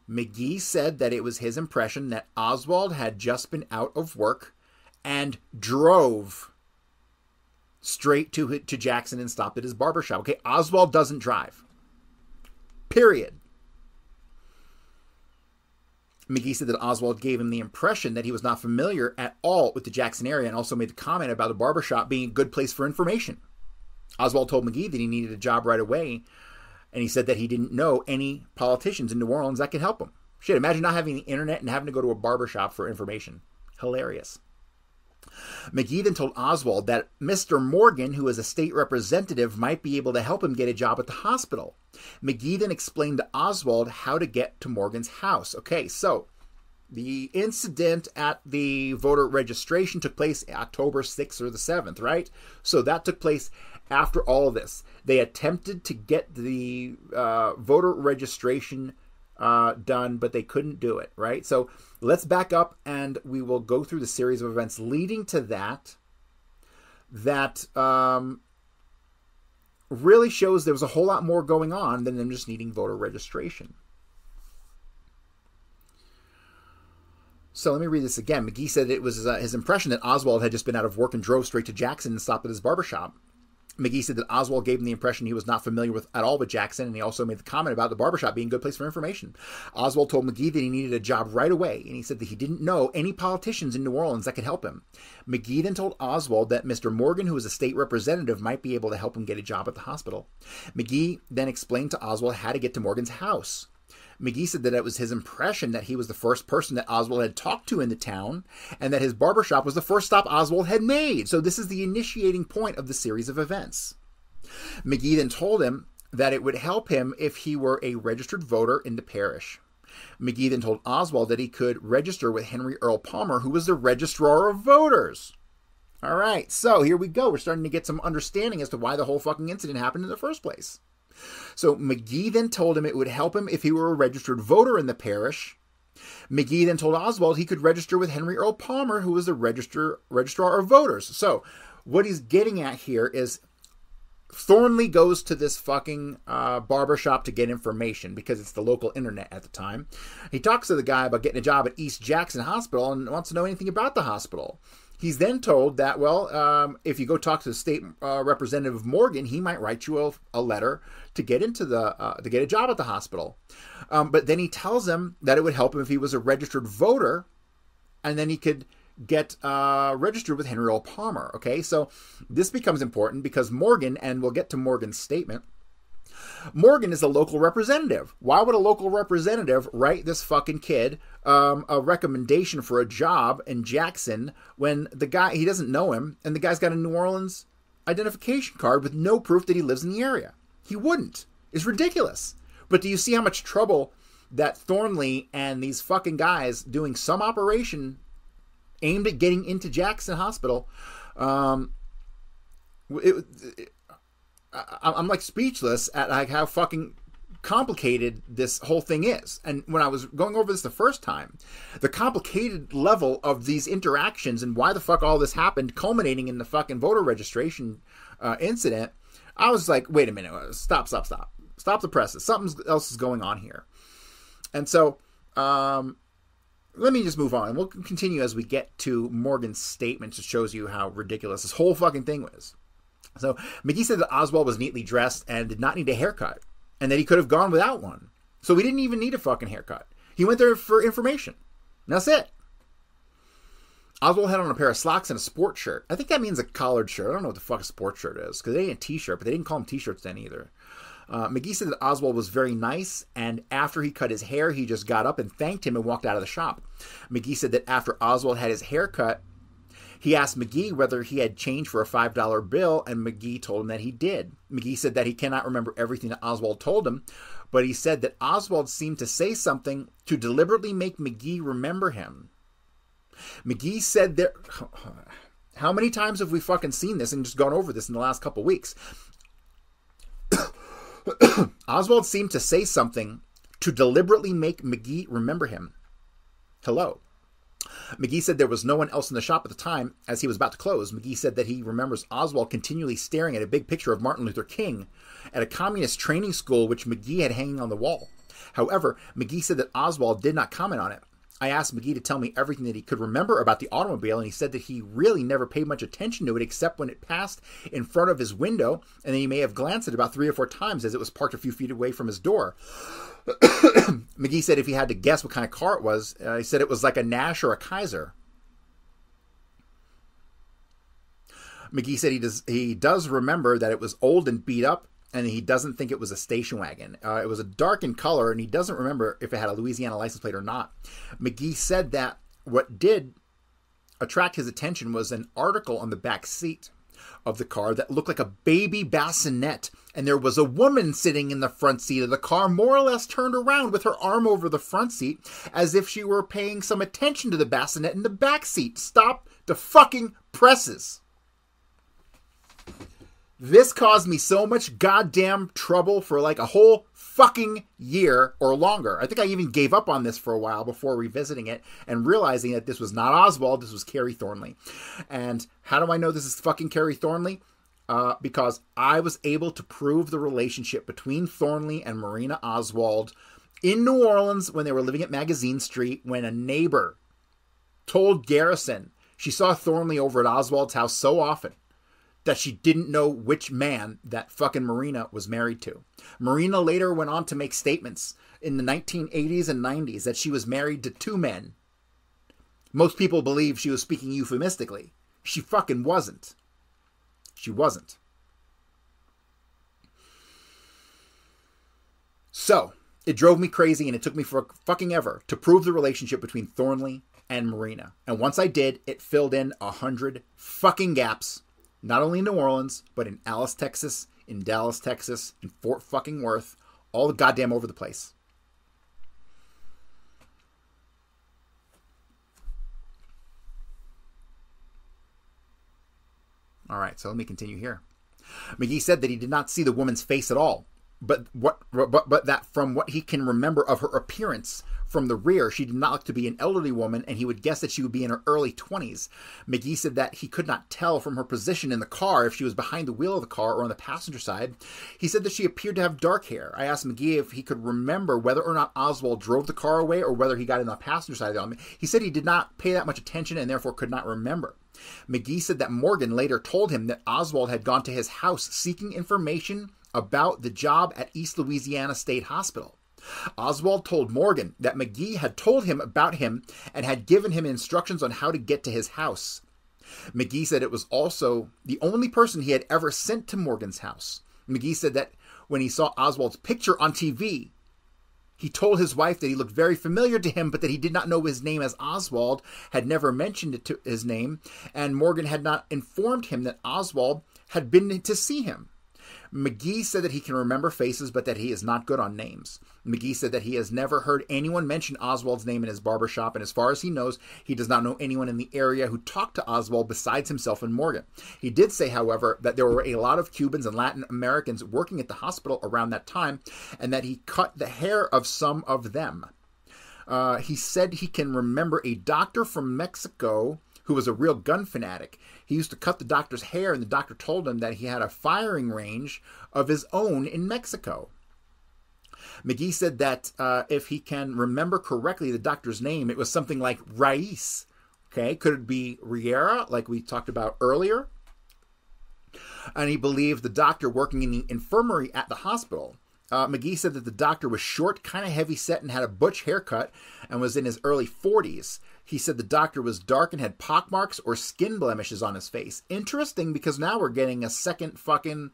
McGee said that it was his impression that Oswald had just been out of work and drove straight to Jackson and stopped at his barbershop. Okay, Oswald doesn't drive. Period. McGee said that Oswald gave him the impression that he was not familiar at all with the Jackson area and also made the comment about the barbershop being a good place for information. Oswald told McGee that he needed a job right away, and he said that he didn't know any politicians in New Orleans that could help him. Shit, imagine not having the internet and having to go to a barbershop for information. Hilarious. McGee then told Oswald that Mr. Morgan, who is a state representative, might be able to help him get a job at the hospital. McGee then explained to Oswald how to get to Morgan's house. Okay, so the incident at the voter registration took place October 6th or the 7th, right? So that took place after all of this. They attempted to get the voter registration done, but they couldn't do it, right? So let's back up and we will go through the series of events leading to that really shows there was a whole lot more going on than them just needing voter registration. So let me read this again. McGee said it was his impression that Oswald had just been out of work and drove straight to Jackson and stopped at his barbershop. McGee said that Oswald gave him the impression he was not familiar with at all with Jackson, and he also made the comment about the barbershop being a good place for information. Oswald told McGee that he needed a job right away, and he said that he didn't know any politicians in New Orleans that could help him. McGee then told Oswald that Mr. Morgan, who was a state representative, might be able to help him get a job at the hospital. McGee then explained to Oswald how to get to Morgan's house. McGee said that it was his impression that he was the first person that Oswald had talked to in the town and that his barbershop was the first stop Oswald had made. So this is the initiating point of the series of events. McGee then told him that it would help him if he were a registered voter in the parish. McGee then told Oswald that he could register with Henry Earl Palmer, who was the registrar of voters. All right, so here we go. We're starting to get some understanding as to why the whole fucking incident happened in the first place. So McGee then told him it would help him if he were a registered voter in the parish. McGee then told Oswald he could register with Henry Earl Palmer, who was the registrar of voters. So what he's getting at here is Thornley goes to this fucking barbershop to get information because it's the local internet at the time. He talks to the guy about getting a job at East Jackson Hospital and wants to know anything about the hospital. He's then told that, well, if you go talk to the state representative Morgan, he might write you a letter to get into to get a job at the hospital. But then he tells him that it would help him if he was a registered voter, and then he could get registered with Henry Earl Palmer. Okay, so this becomes important because Morgan, and we'll get to Morgan's statement, Morgan is a local representative. Why would a local representative write this fucking kid a recommendation for a job in Jackson when the guy, he doesn't know him, and the guy's got a New Orleans identification card with no proof that he lives in the area? He wouldn't. It's ridiculous. But do you see how much trouble that Thornley and these fucking guys doing some operation aimed at getting into Jackson Hospital? I'm like speechless at like how fucking complicated this whole thing is. And when I was going over this the first time, the complicated level of these interactions and why the fuck all this happened, culminating in the fucking voter registration incident, I was like, wait a minute, stop the presses. Something else is going on here. And so let me just move on. We'll continue as we get to Morgan's statement, which shows you how ridiculous this whole fucking thing was. So McGee said that Oswald was neatly dressed and did not need a haircut, and that he could have gone without one. So he didn't even need a fucking haircut. He went there for information. And that's it. Oswald had on a pair of slacks and a sports shirt. I think that means a collared shirt. I don't know what the fuck a sports shirt is, because it ain't a t-shirt, but they didn't call them t-shirts then either. McGee said that Oswald was very nice, and after he cut his hair, he just got up and thanked him and walked out of the shop. McGee said that after Oswald had his hair cut, he asked McGee whether he had change for a $5 bill, and McGee told him that he did. McGee said that he cannot remember everything that Oswald told him, but he said that Oswald seemed to say something to deliberately make McGee remember him. McGee said that... How many times have we fucking seen this and just gone over this in the last couple weeks? Oswald seemed to say something to deliberately make McGee remember him. Hello. McGee said there was no one else in the shop at the time as he was about to close. McGee said that he remembers Oswald continually staring at a big picture of Martin Luther King at a communist training school which McGee had hanging on the wall. However, McGee said that Oswald did not comment on it. I asked McGee to tell me everything that he could remember about the automobile, and he said that he really never paid much attention to it except when it passed in front of his window, and then he may have glanced at it about 3 or 4 times as it was parked a few feet away from his door. McGee said if he had to guess what kind of car it was, he said it was like a Nash or a Kaiser. McGee said he does remember that it was old and beat up, and he doesn't think it was a station wagon. It was a dark in color, and he doesn't remember if it had a Louisiana license plate or not. McGee said that what did attract his attention was an article on the back seat of the car that looked like a baby bassinet, and there was a woman sitting in the front seat of the car, more or less turned around with her arm over the front seat, as if she were paying some attention to the bassinet in the back seat. Stop the fucking presses. This caused me so much goddamn trouble for like a whole fucking year or longer. I think I even gave up on this for a while before revisiting it and realizing that this was not Oswald, this was Kerry Thornley. And how do I know this is fucking Kerry Thornley? Because I was able to prove the relationship between Thornley and Marina Oswald in New Orleans when they were living at Magazine Street, when a neighbor told Garrison she saw Thornley over at Oswald's house so often that she didn't know which man that fucking Marina was married to. Marina later went on to make statements in the 1980s and 90s that she was married to 2 men. Most people believe she was speaking euphemistically. She fucking wasn't. She wasn't. So, it drove me crazy, and it took me for fucking ever to prove the relationship between Thornley and Marina. And once I did, it filled in 100 fucking gaps. Not only in New Orleans, but in Alice, Texas, in Dallas, Texas, in Fort fucking Worth, all the goddamn over the place. All right, so let me continue here. McGee said that he did not see the woman's face at all, but that from what he can remember of her appearance from the rear, she did not look to be an elderly woman, and he would guess that she would be in her early 20s. McGee said that he could not tell from her position in the car if she was behind the wheel of the car or on the passenger side. He said that she appeared to have dark hair. I asked McGee if he could remember whether or not Oswald drove the car away or whether he got in the passenger side of the car. He said he did not pay that much attention and therefore could not remember. McGee said that Morgan later told him that Oswald had gone to his house seeking information about the job at East Louisiana State Hospital. Oswald told Morgan that McGee had told him about him and had given him instructions on how to get to his house. McGee said it was also the only person he had ever sent to Morgan's house. McGee said that when he saw Oswald's picture on TV, he told his wife that he looked very familiar to him, but that he did not know his name as Oswald, had never mentioned it to his name, and Morgan had not informed him that Oswald had been to see him. McGee said that he can remember faces, but that he is not good on names. McGee said that he has never heard anyone mention Oswald's name in his barbershop, and as far as he knows, he does not know anyone in the area who talked to Oswald besides himself and Morgan. He did say, however, that there were a lot of Cubans and Latin Americans working at the hospital around that time, and that he cut the hair of some of them. He said he can remember a doctor from Mexico who was a real gun fanatic. He used to cut the doctor's hair, and the doctor told him that he had a firing range of his own in Mexico. McGee said that if he can remember correctly the doctor's name, it was something like Raiz. Okay, could it be Riera, like we talked about earlier? And he believed the doctor working in the infirmary at the hospital. McGee said that the doctor was short, kind of heavy-set, and had a butch haircut, and was in his early 40s. He said the doctor was dark and had pockmarks or skin blemishes on his face. Interesting, because now we're getting a second fucking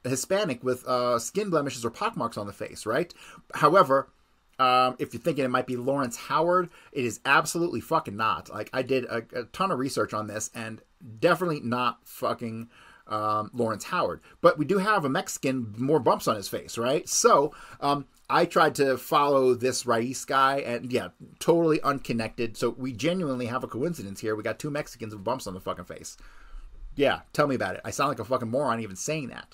Hispanic with skin blemishes or pockmarks on the face, right? However, if you're thinking it might be Lawrence Howard, it is absolutely fucking not. Like, I did a ton of research on this, and definitely not fucking Lawrence Howard. But we do have a Mexican, more bumps on his face, right? So, I tried to follow this Raiz guy, and yeah, totally unconnected. So we genuinely have a coincidence here. We got two Mexicans with bumps on the fucking face. Yeah, tell me about it. I sound like a fucking moron even saying that.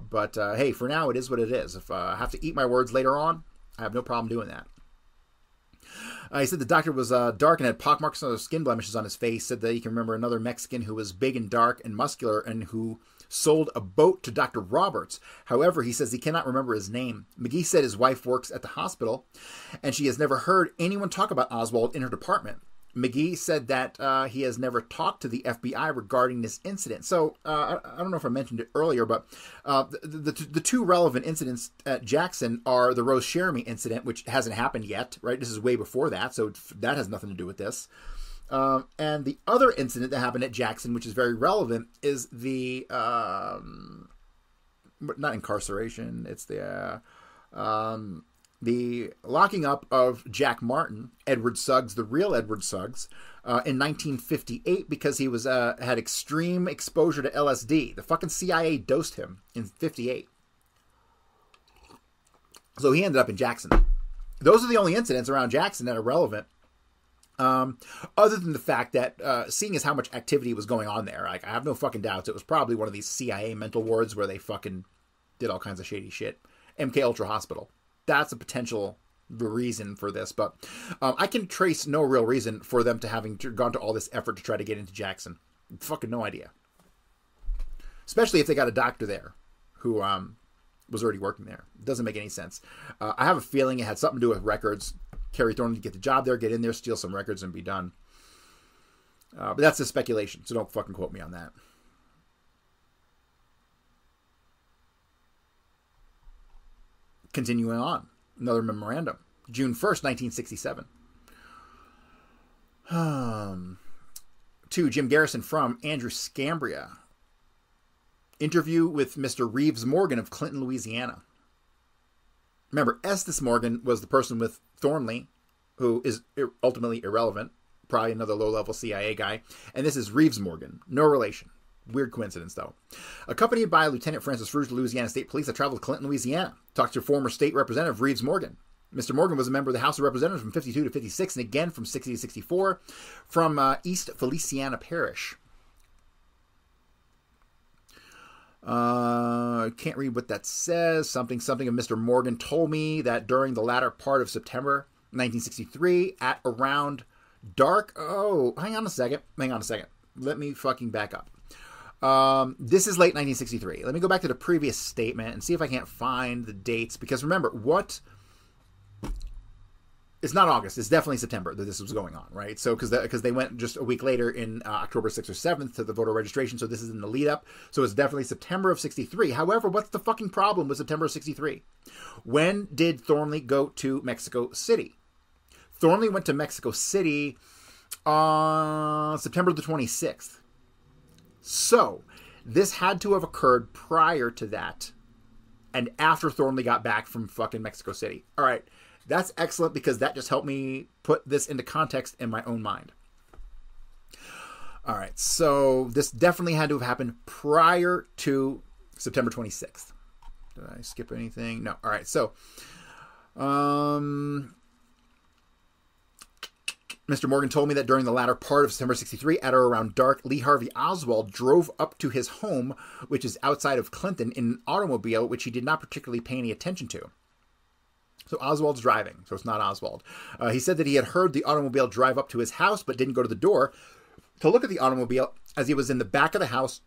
But hey, for now, it is what it is. If I have to eat my words later on, I have no problem doing that. He said the doctor was dark and had pockmarks and skin blemishes on his face. Said that he can remember another Mexican who was big and dark and muscular and who sold a boat to Dr. Roberts. However, he says he cannot remember his name. McGee said his wife works at the hospital, and she has never heard anyone talk about Oswald in her department. McGee said that he has never talked to the FBI regarding this incident. So, I don't know if I mentioned it earlier, but the two relevant incidents at Jackson are the Rose Cherami incident, which hasn't happened yet, right? This is way before that, so that has nothing to do with this. And the other incident that happened at Jackson, which is very relevant, is the, not incarceration, it's the locking up of Jack Martin, Edward Suggs, the real Edward Suggs, in 1958 because he was had extreme exposure to LSD. The fucking CIA dosed him in 58. So he ended up in Jackson. Those are the only incidents around Jackson that are relevant. Other than the fact that, seeing as how much activity was going on there, like, I have no fucking doubts it was probably one of these CIA mental wards where they fucking did all kinds of shady shit. MK Ultra Hospital. That's a potential reason for this, but I can trace no real reason for them to having gone to all this effort to try to get into Jackson. Fucking no idea. Especially if they got a doctor there who was already working there. It doesn't make any sense. I have a feeling it had something to do with records. Kerry Thornley to get the job there, get in there, steal some records, and be done. But that's a speculation, so don't fucking quote me on that. Continuing on, another memorandum. June 1st, 1967. To Jim Garrison from Andrew Scambria. Interview with Mr. Reeves Morgan of Clinton, Louisiana. Remember, Estes Morgan was the person with Thornley, who is ultimately irrelevant. Probably another low-level CIA guy. And this is Reeves Morgan. No relation. Weird coincidence, though. Accompanied by Lieutenant Francis Rouge, Louisiana State Police, I traveled to Clinton, Louisiana. Talked to former state representative Reeves Morgan. Mr. Morgan was a member of the House of Representatives from 52 to 56, and again from 60 to 64, from East Feliciana Parish. Can't read what that says. Something of Mr. Morgan told me that during the latter part of September 1963 at around dark. Oh, hang on a second. Let me fucking back up. This is late 1963. Let me go back to the previous statement and see if I can't find the dates. Because remember, it's not August. It's definitely September that this was going on, right? So because they went just a week later in October 6th or 7th to the voter registration. So this is in the lead up. So it's definitely September of 63. However, what's the fucking problem with September of 63? When did Thornley go to Mexico City? Thornley went to Mexico City on September the 26th. So this had to have occurred prior to that and after Thornley got back from fucking Mexico City. All right. That's excellent because that just helped me put this into context in my own mind. All right, so this definitely had to have happened prior to September 26th. Did I skip anything? No. All right, so Mr. Morgan told me that during the latter part of September 63, at or around dark, Lee Harvey Oswald drove up to his home, which is outside of Clinton, in an automobile which he did not particularly pay any attention to. So Oswald's driving, so it's not Oswald. He said that he had heard the automobile drive up to his house, but didn't go to the door to look at the automobile as he was in the back of the house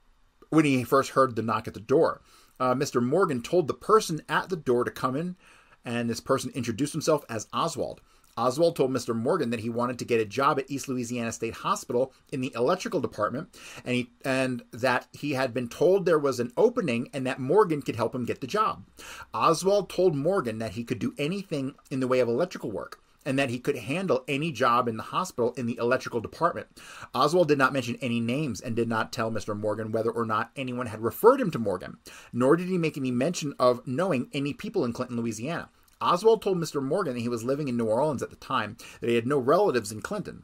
when he first heard the knock at the door. Mr. Morgan told the person at the door to come in, and this person introduced himself as Oswald. Oswald told Mr. Morgan that he wanted to get a job at East Louisiana State Hospital in the electrical department, and that he had been told there was an opening and that Morgan could help him get the job. Oswald told Morgan that he could do anything in the way of electrical work and that he could handle any job in the hospital in the electrical department. Oswald did not mention any names and did not tell Mr. Morgan whether or not anyone had referred him to Morgan, nor did he make any mention of knowing any people in Clinton, Louisiana. Oswald told Mr. Morgan that he was living in New Orleans at the time, that he had no relatives in Clinton.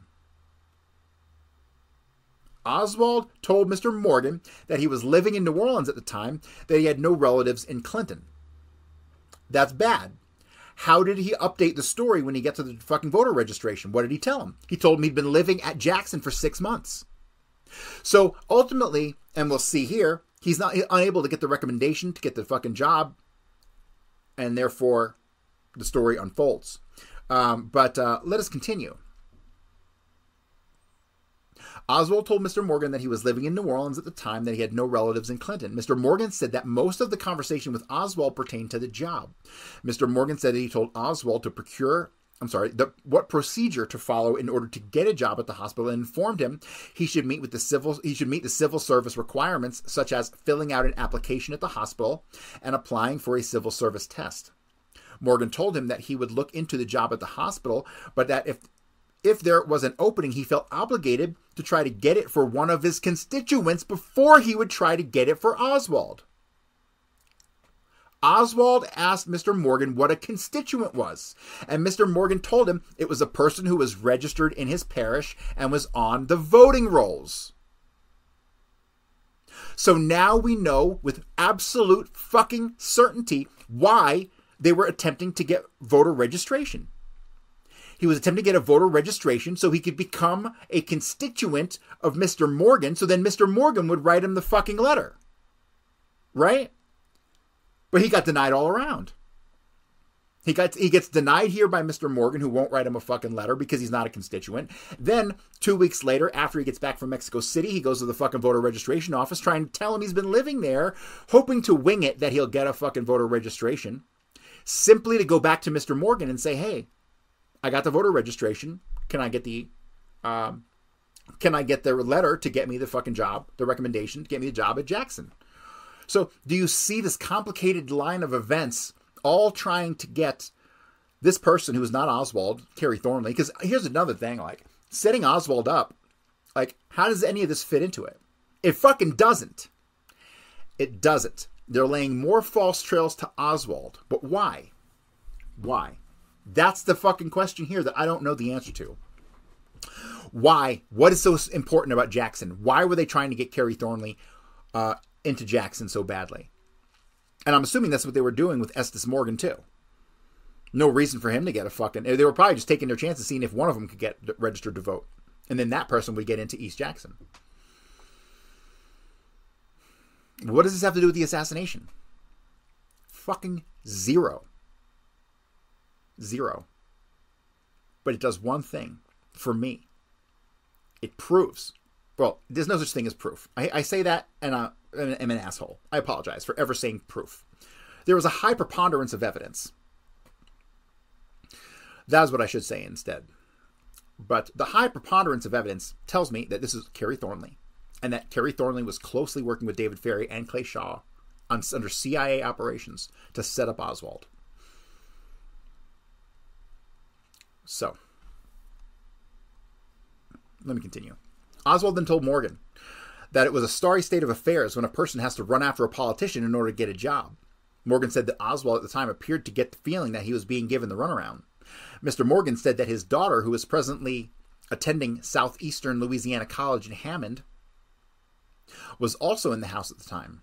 Oswald told Mr. Morgan that he was living in New Orleans at the time, that he had no relatives in Clinton. That's bad. How did he update the story when he got to the fucking voter registration? What did he tell him? He told him he'd been living at Jackson for 6 months. So ultimately, and we'll see here, he's unable to get the recommendation to get the fucking job, and therefore the story unfolds. But let us continue. Oswald told Mr. Morgan that he was living in New Orleans at the time, that he had no relatives in Clinton. Mr. Morgan said that most of the conversation with Oswald pertained to the job. Mr. Morgan said that he told Oswald what procedure to follow in order to get a job at the hospital, and informed him he should meet the civil service requirements, such as filling out an application at the hospital and applying for a civil service test. Morgan told him that he would look into the job at the hospital, but that if there was an opening, he felt obligated to try to get it for one of his constituents before he would try to get it for Oswald. Oswald asked Mr. Morgan what a constituent was, and Mr. Morgan told him it was a person who was registered in his parish and was on the voting rolls. So now we know with absolute fucking certainty why they were attempting to get voter registration. He was attempting to get a voter registration so he could become a constituent of Mr. Morgan, so then Mr. Morgan would write him the fucking letter. Right? But he got denied all around. He gets denied here by Mr. Morgan, who won't write him a fucking letter because he's not a constituent. Then, 2 weeks later, after he gets back from Mexico City, he goes to the fucking voter registration office trying to tell him he's been living there, hoping to wing it that he'll get a fucking voter registration, simply to go back to Mr. Morgan and say, hey, I got the voter registration. Can I get the letter to get me the fucking job, the recommendation to get me the job at Jackson? So do you see this complicated line of events all trying to get this person who is not Oswald, Kerry Thornley? Because here's another thing, like, setting Oswald up, like, how does any of this fit into it? It fucking doesn't. It doesn't. They're laying more false trails to Oswald. But why? Why? That's the fucking question here that I don't know the answer to. Why? What is so important about Jackson? Why were they trying to get Kerry Thornley into Jackson so badly? And I'm assuming that's what they were doing with Estes Morgan too. No reason for him to get a fucking... They were probably just taking their chances, seeing if one of them could get registered to vote. And then that person would get into East Jackson. What does this have to do with the assassination? Fucking zero. Zero. But it does one thing for me. It proves. Well, there's no such thing as proof. I say that and I'm an asshole. I apologize for ever saying proof. There was a high preponderance of evidence. That's what I should say instead. But the high preponderance of evidence tells me that this is Kerry Thornley, and that Kerry Thornley was closely working with David Ferrie and Clay Shaw under CIA operations to set up Oswald. So, let me continue. Oswald then told Morgan that it was a sorry state of affairs when a person has to run after a politician in order to get a job. Morgan said that Oswald at the time appeared to get the feeling that he was being given the runaround. Mr. Morgan said that his daughter, who was presently attending Southeastern Louisiana College in Hammond, was also in the house at the time.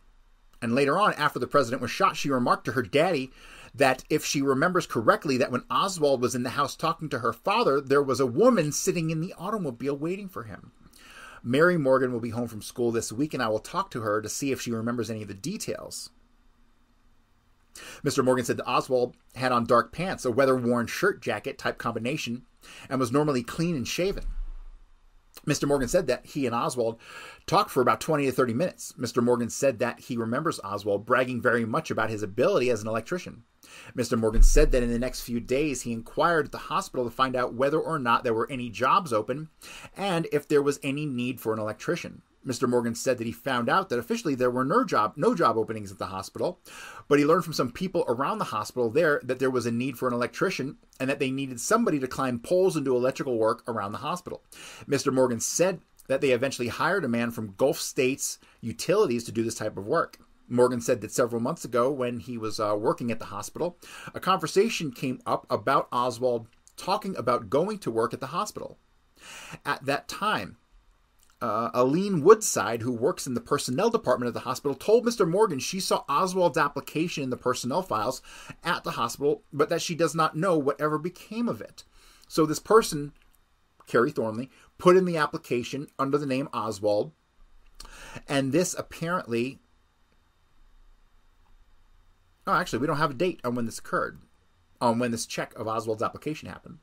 And later on, after the president was shot, she remarked to her daddy that if she remembers correctly, that when Oswald was in the house talking to her father, there was a woman sitting in the automobile waiting for him. Mary Morgan will be home from school this week, and I will talk to her to see if she remembers any of the details. Mr. Morgan said that Oswald had on dark pants, a weather-worn shirt jacket type combination, and was normally clean and shaven. Mr. Morgan said that he and Oswald talked for about 20 to 30 minutes. Mr. Morgan said that he remembers Oswald bragging very much about his ability as an electrician. Mr. Morgan said that in the next few days he inquired at the hospital to find out whether or not there were any jobs open and if there was any need for an electrician. Mr. Morgan said that he found out that officially there were no job openings at the hospital, but he learned from some people around the hospital there that there was a need for an electrician and that they needed somebody to climb poles and do electrical work around the hospital. Mr. Morgan said that they eventually hired a man from Gulf States Utilities to do this type of work. Morgan said that several months ago, when he was working at the hospital, a conversation came up about Oswald talking about going to work at the hospital. At that time, Aline Woodside, who works in the personnel department of the hospital, told Mr. Morgan she saw Oswald's application in the personnel files at the hospital, but that she does not know whatever became of it. So this person, Kerry Thornley, put in the application under the name Oswald, and this apparently... Oh, actually, we don't have a date on when this occurred, on when this check of Oswald's application happened.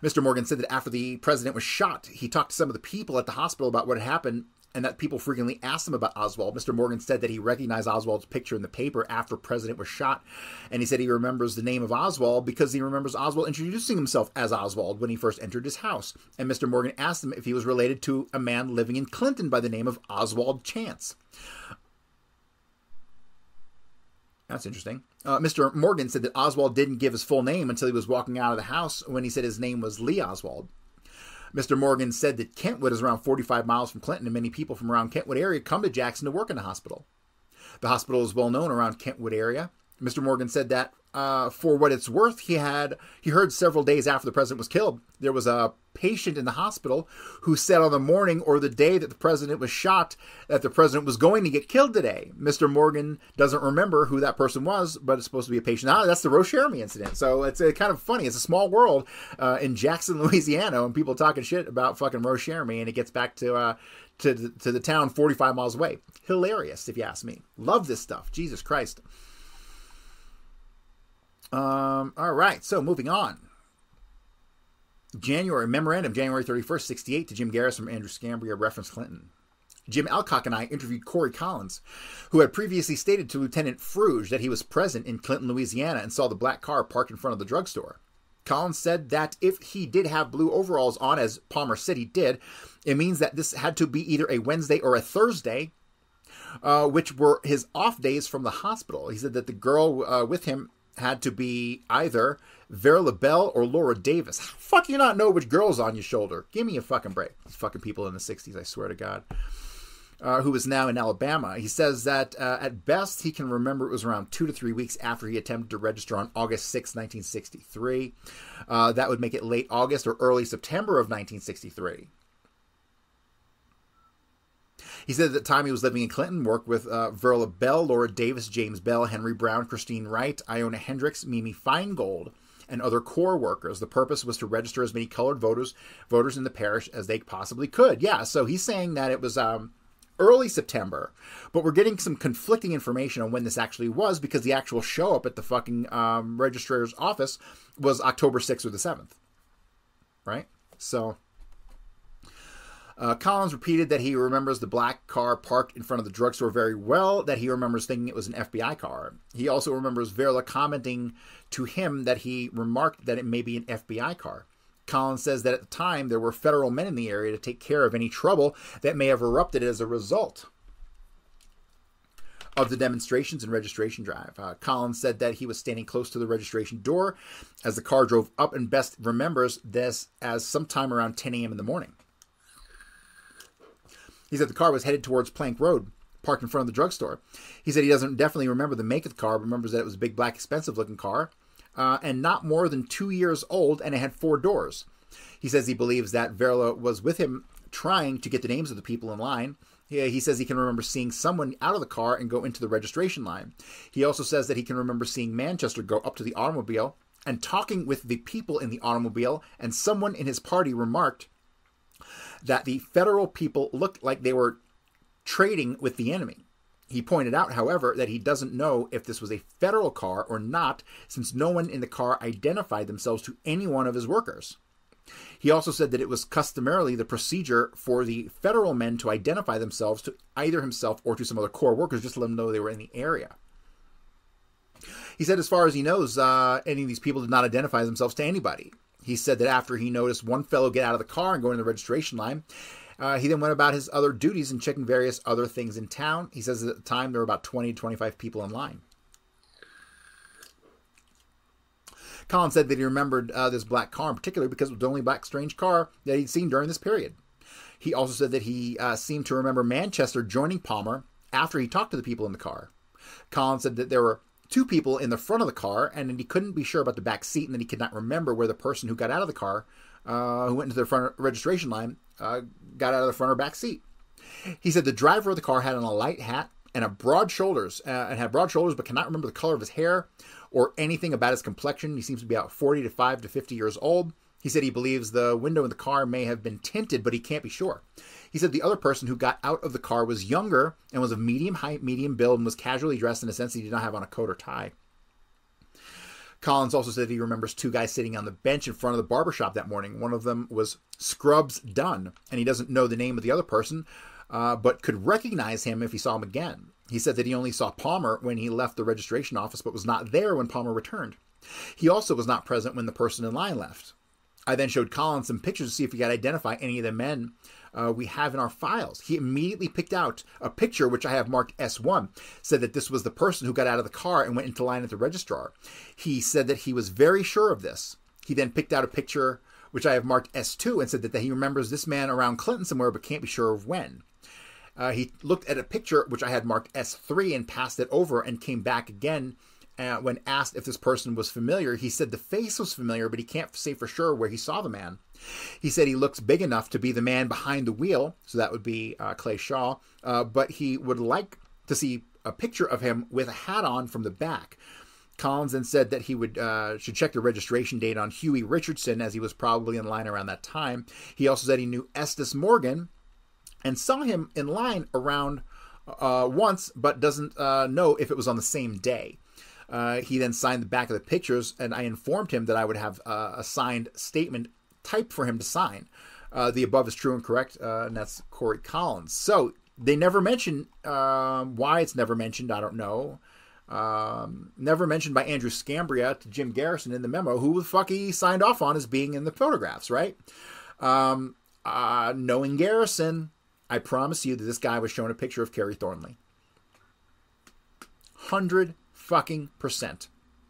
Mr. Morgan said that after the president was shot, he talked to some of the people at the hospital about what had happened and that people frequently asked him about Oswald. Mr. Morgan said that he recognized Oswald's picture in the paper after the president was shot, and he said he remembers the name of Oswald because he remembers Oswald introducing himself as Oswald when he first entered his house. And Mr. Morgan asked him if he was related to a man living in Clinton by the name of Oswald Chance. That's interesting. Mr. Morgan said that Oswald didn't give his full name until he was walking out of the house when he said his name was Lee Oswald. Mr. Morgan said that Kentwood is around 45 miles from Clinton, and many people from around Kentwood area come to Jackson to work in the hospital. The hospital is well known around Kentwood area. Mr. Morgan said that for what it's worth, he heard several days after the president was killed, there was a patient in the hospital who said on the morning or the day that the president was shot that the president was going to get killed today. Mr. Morgan doesn't remember who that person was, but it's supposed to be a patient. That's the Roche Jeremy incident. So it's kind of funny. It's a small world in Jackson, Louisiana, and people talking shit about fucking Roche Jeremy, and it gets back to the town 45 miles away. Hilarious, if you ask me. Love this stuff. Jesus Christ. All right, so moving on. Memorandum, January 31st, 68, to Jim Garris from Andrew Scambria, reference Clinton. Jim Alcock and I interviewed Corey Collins, who had previously stated to Lieutenant Fruge that he was present in Clinton, Louisiana, and saw the black car parked in front of the drugstore. Collins said that if he did have blue overalls on, as Palmer said he did, it means that this had to be either a Wednesday or a Thursday, which were his off days from the hospital. He said that the girl with him had to be either Vera LaBelle or Laura Davis. How the fuck you not know which girl's on your shoulder? Give me a fucking break. These fucking people in the 60s, I swear to God. Who is now in Alabama. He says that at best he can remember it was around 2 to 3 weeks after he attempted to register on August 6, 1963. That would make it late August or early September of 1963. He said at the time he was living in Clinton, worked with Vera LaBelle, Laura Davis, James Bell, Henry Brown, Christine Wright, Iona Hendricks, Mimi Feingold, and other Corps workers. The purpose was to register as many colored voters in the parish as they possibly could. Yeah, so he's saying that it was early September, but we're getting some conflicting information on when this actually was, because the actual show up at the fucking registrar's office was October 6th or the 7th, right? So Collins repeated that he remembers the black car parked in front of the drugstore very well, that he remembers thinking it was an FBI car. He also remembers Verla commenting to him that he remarked that it may be an FBI car. Collins says that at the time there were federal men in the area to take care of any trouble that may have erupted as a result of the demonstrations and registration drive. Collins said that he was standing close to the registration door as the car drove up, and best remembers this as sometime around 10 a.m. in the morning. He said the car was headed towards Plank Road, parked in front of the drugstore. He said he doesn't definitely remember the make of the car, but remembers that it was a big, black, expensive-looking car, and not more than 2 years old, and it had 4 doors. He says he believes that Verla was with him trying to get the names of the people in line. He says he can remember seeing someone out of the car and go into the registration line. He also says that he can remember seeing Manchester go up to the automobile and talking with the people in the automobile, and someone in his party remarked that the federal people looked like they were trading with the enemy. He pointed out, however, that he doesn't know if this was a federal car or not, since no one in the car identified themselves to any one of his workers. He also said that it was customarily the procedure for the federal men to identify themselves to either himself or to some other Corps workers, just to let them know they were in the area. He said as far as he knows, any of these people did not identify themselves to anybody. He said that after he noticed one fellow get out of the car and go in the registration line, he then went about his other duties and checking various other things in town. He says that at the time there were about 20 to 25 people in line. Collins said that he remembered this black car in particular because it was the only black strange car that he'd seen during this period. He also said that he seemed to remember Manchester joining Palmer after he talked to the people in the car. Collins said that there were 2 people in the front of the car, and that he couldn't be sure about the back seat, and that he could not remember where the person who got out of the car, who went into the front registration line, got out of the front or back seat. He said the driver of the car had on a light hat and broad shoulders, but cannot remember the color of his hair or anything about his complexion. He seems to be about 45 to 50 years old. He said he believes the window in the car may have been tinted, but he can't be sure. He said the other person who got out of the car was younger and was of medium height, medium build, and was casually dressed in a sense he did not have on a coat or tie. Collins also said he remembers 2 guys sitting on the bench in front of the barbershop that morning. One of them was Scrubs Dunn, and he doesn't know the name of the other person, but could recognize him if he saw him again. He said that he only saw Palmer when he left the registration office, but was not there when Palmer returned. He also was not present when the person in line left. I then showed Collins some pictures to see if he could identify any of the men we have in our files. He immediately picked out a picture, which I have marked S1, said that this was the person who got out of the car and went into line at the registrar. He said that he was very sure of this. He then picked out a picture, which I have marked S2, and said that he remembers this man around Clinton somewhere, but can't be sure of when. He looked at a picture, which I had marked S3, and passed it over and came back again. When asked if this person was familiar, he said the face was familiar, but he can't say for sure where he saw the man. He said he looks big enough to be the man behind the wheel, so that would be Clay Shaw, but he would like to see a picture of him with a hat on from the back. Collins then said that he should check the registration date on Huey Richardson, as he was probably in line around that time. He also said he knew Estes Morgan and saw him in line around once, but doesn't know if it was on the same day. He then signed the back of the pictures, and I informed him that I would have a signed statement typed for him to sign. The above is true and correct, and that's Cory Collins. So they never mention why it's never mentioned. I don't know. Never mentioned by Andrew Scambria to Jim Garrison in the memo, who the fuck he signed off on as being in the photographs, right? Knowing Garrison, I promise you that this guy was shown a picture of Kerry Thornley. 100%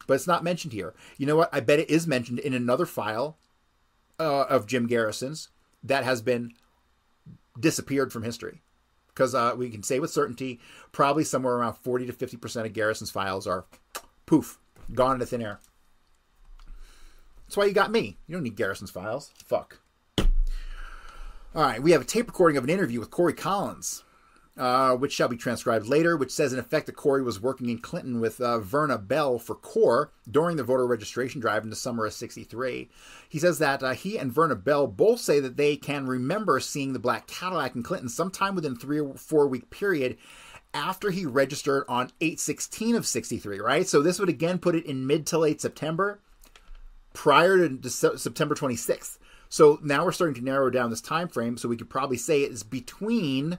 but it's not mentioned here. You know what? I bet it is mentioned in another file of Jim Garrison's that has been disappeared from history, because we can say with certainty probably somewhere around 40 to 50% of Garrison's files are poof, gone into thin air. That's why you got me. You don't need Garrison's files. Fuck. All right, we have a tape recording of an interview with Cory Collins. which shall be transcribed later, which says in effect that Cory was working in Clinton with Verna Bell for CORE during the voter registration drive in the summer of 63. He says that he and Verna Bell both say that they can remember seeing the black Cadillac in Clinton sometime within 3 or 4 week period after he registered on 8/16 of 63, right? So this would again put it in mid to late September, prior to September 26th. So now we're starting to narrow down this time frame, so we could probably say it is between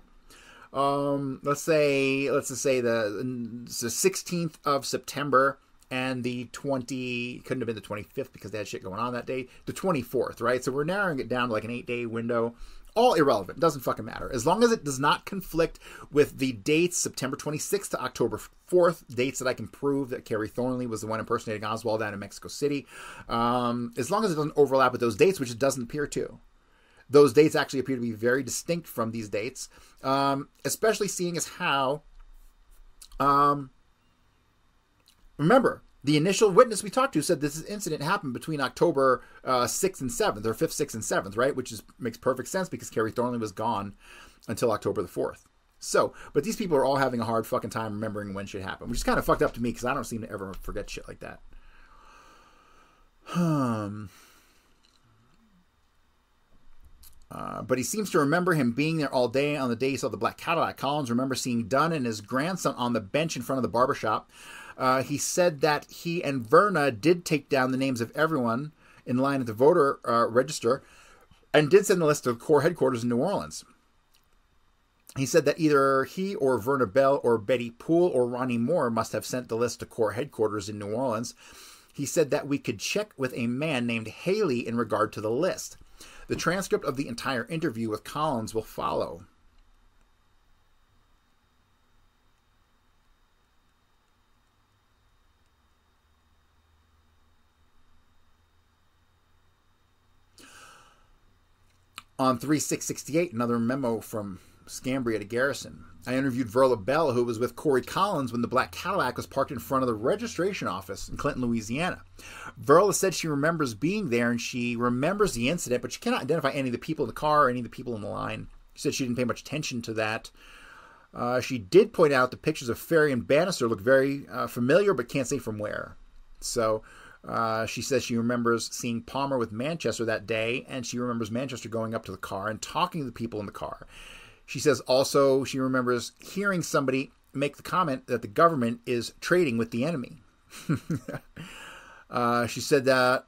let's say the 16th of September and the couldn't have been the 25th because they had shit going on that day, the 24th, right? So we're narrowing it down to like an 8-day window. All irrelevant. Doesn't fucking matter. As long as it does not conflict with the dates, September 26th to October 4th, dates that I can prove that Kerry Thornley was the one impersonating Oswald down in Mexico City. As long as it doesn't overlap with those dates, which it doesn't appear to. Those dates actually appear to be very distinct from these dates, especially seeing as how, remember, the initial witness we talked to said this incident happened between October 6th and 7th, or 5th, 6th, and 7th, right? Which makes perfect sense because Kerry Thornley was gone until October the 4th. So, but these people are all having a hard fucking time remembering when shit happened, which is kind of fucked up to me because I don't seem to ever forget shit like that. But he seems to remember him being there all day on the day he saw the black Cadillac. Collins remembers seeing Dunn and his grandson on the bench in front of the barbershop. He said that he and Verna did take down the names of everyone in line at the voter register and did send the list to CORE headquarters in New Orleans. He said that either he or Verna Bell or Betty Poole or Ronnie Moore must have sent the list to CORE headquarters in New Orleans. He said that we could check with a man named Haley in regard to the list. The transcript of the entire interview with Collins will follow. On 3/6/68, another memo from Scambria to Garrison. I interviewed Verla Bell, who was with Cory Collins when the black Cadillac was parked in front of the registration office in Clinton, Louisiana. Verla said she remembers being there and she remembers the incident, but she cannot identify any of the people in the car or any of the people in the line. She said she didn't pay much attention to that. She did point out the pictures of Ferry and Bannister look very familiar, but can't say from where. So she says she remembers seeing Palmer with Manchester that day, and she remembers Manchester going up to the car and talking to the people in the car. She says also she remembers hearing somebody make the comment that the government is trading with the enemy. She said that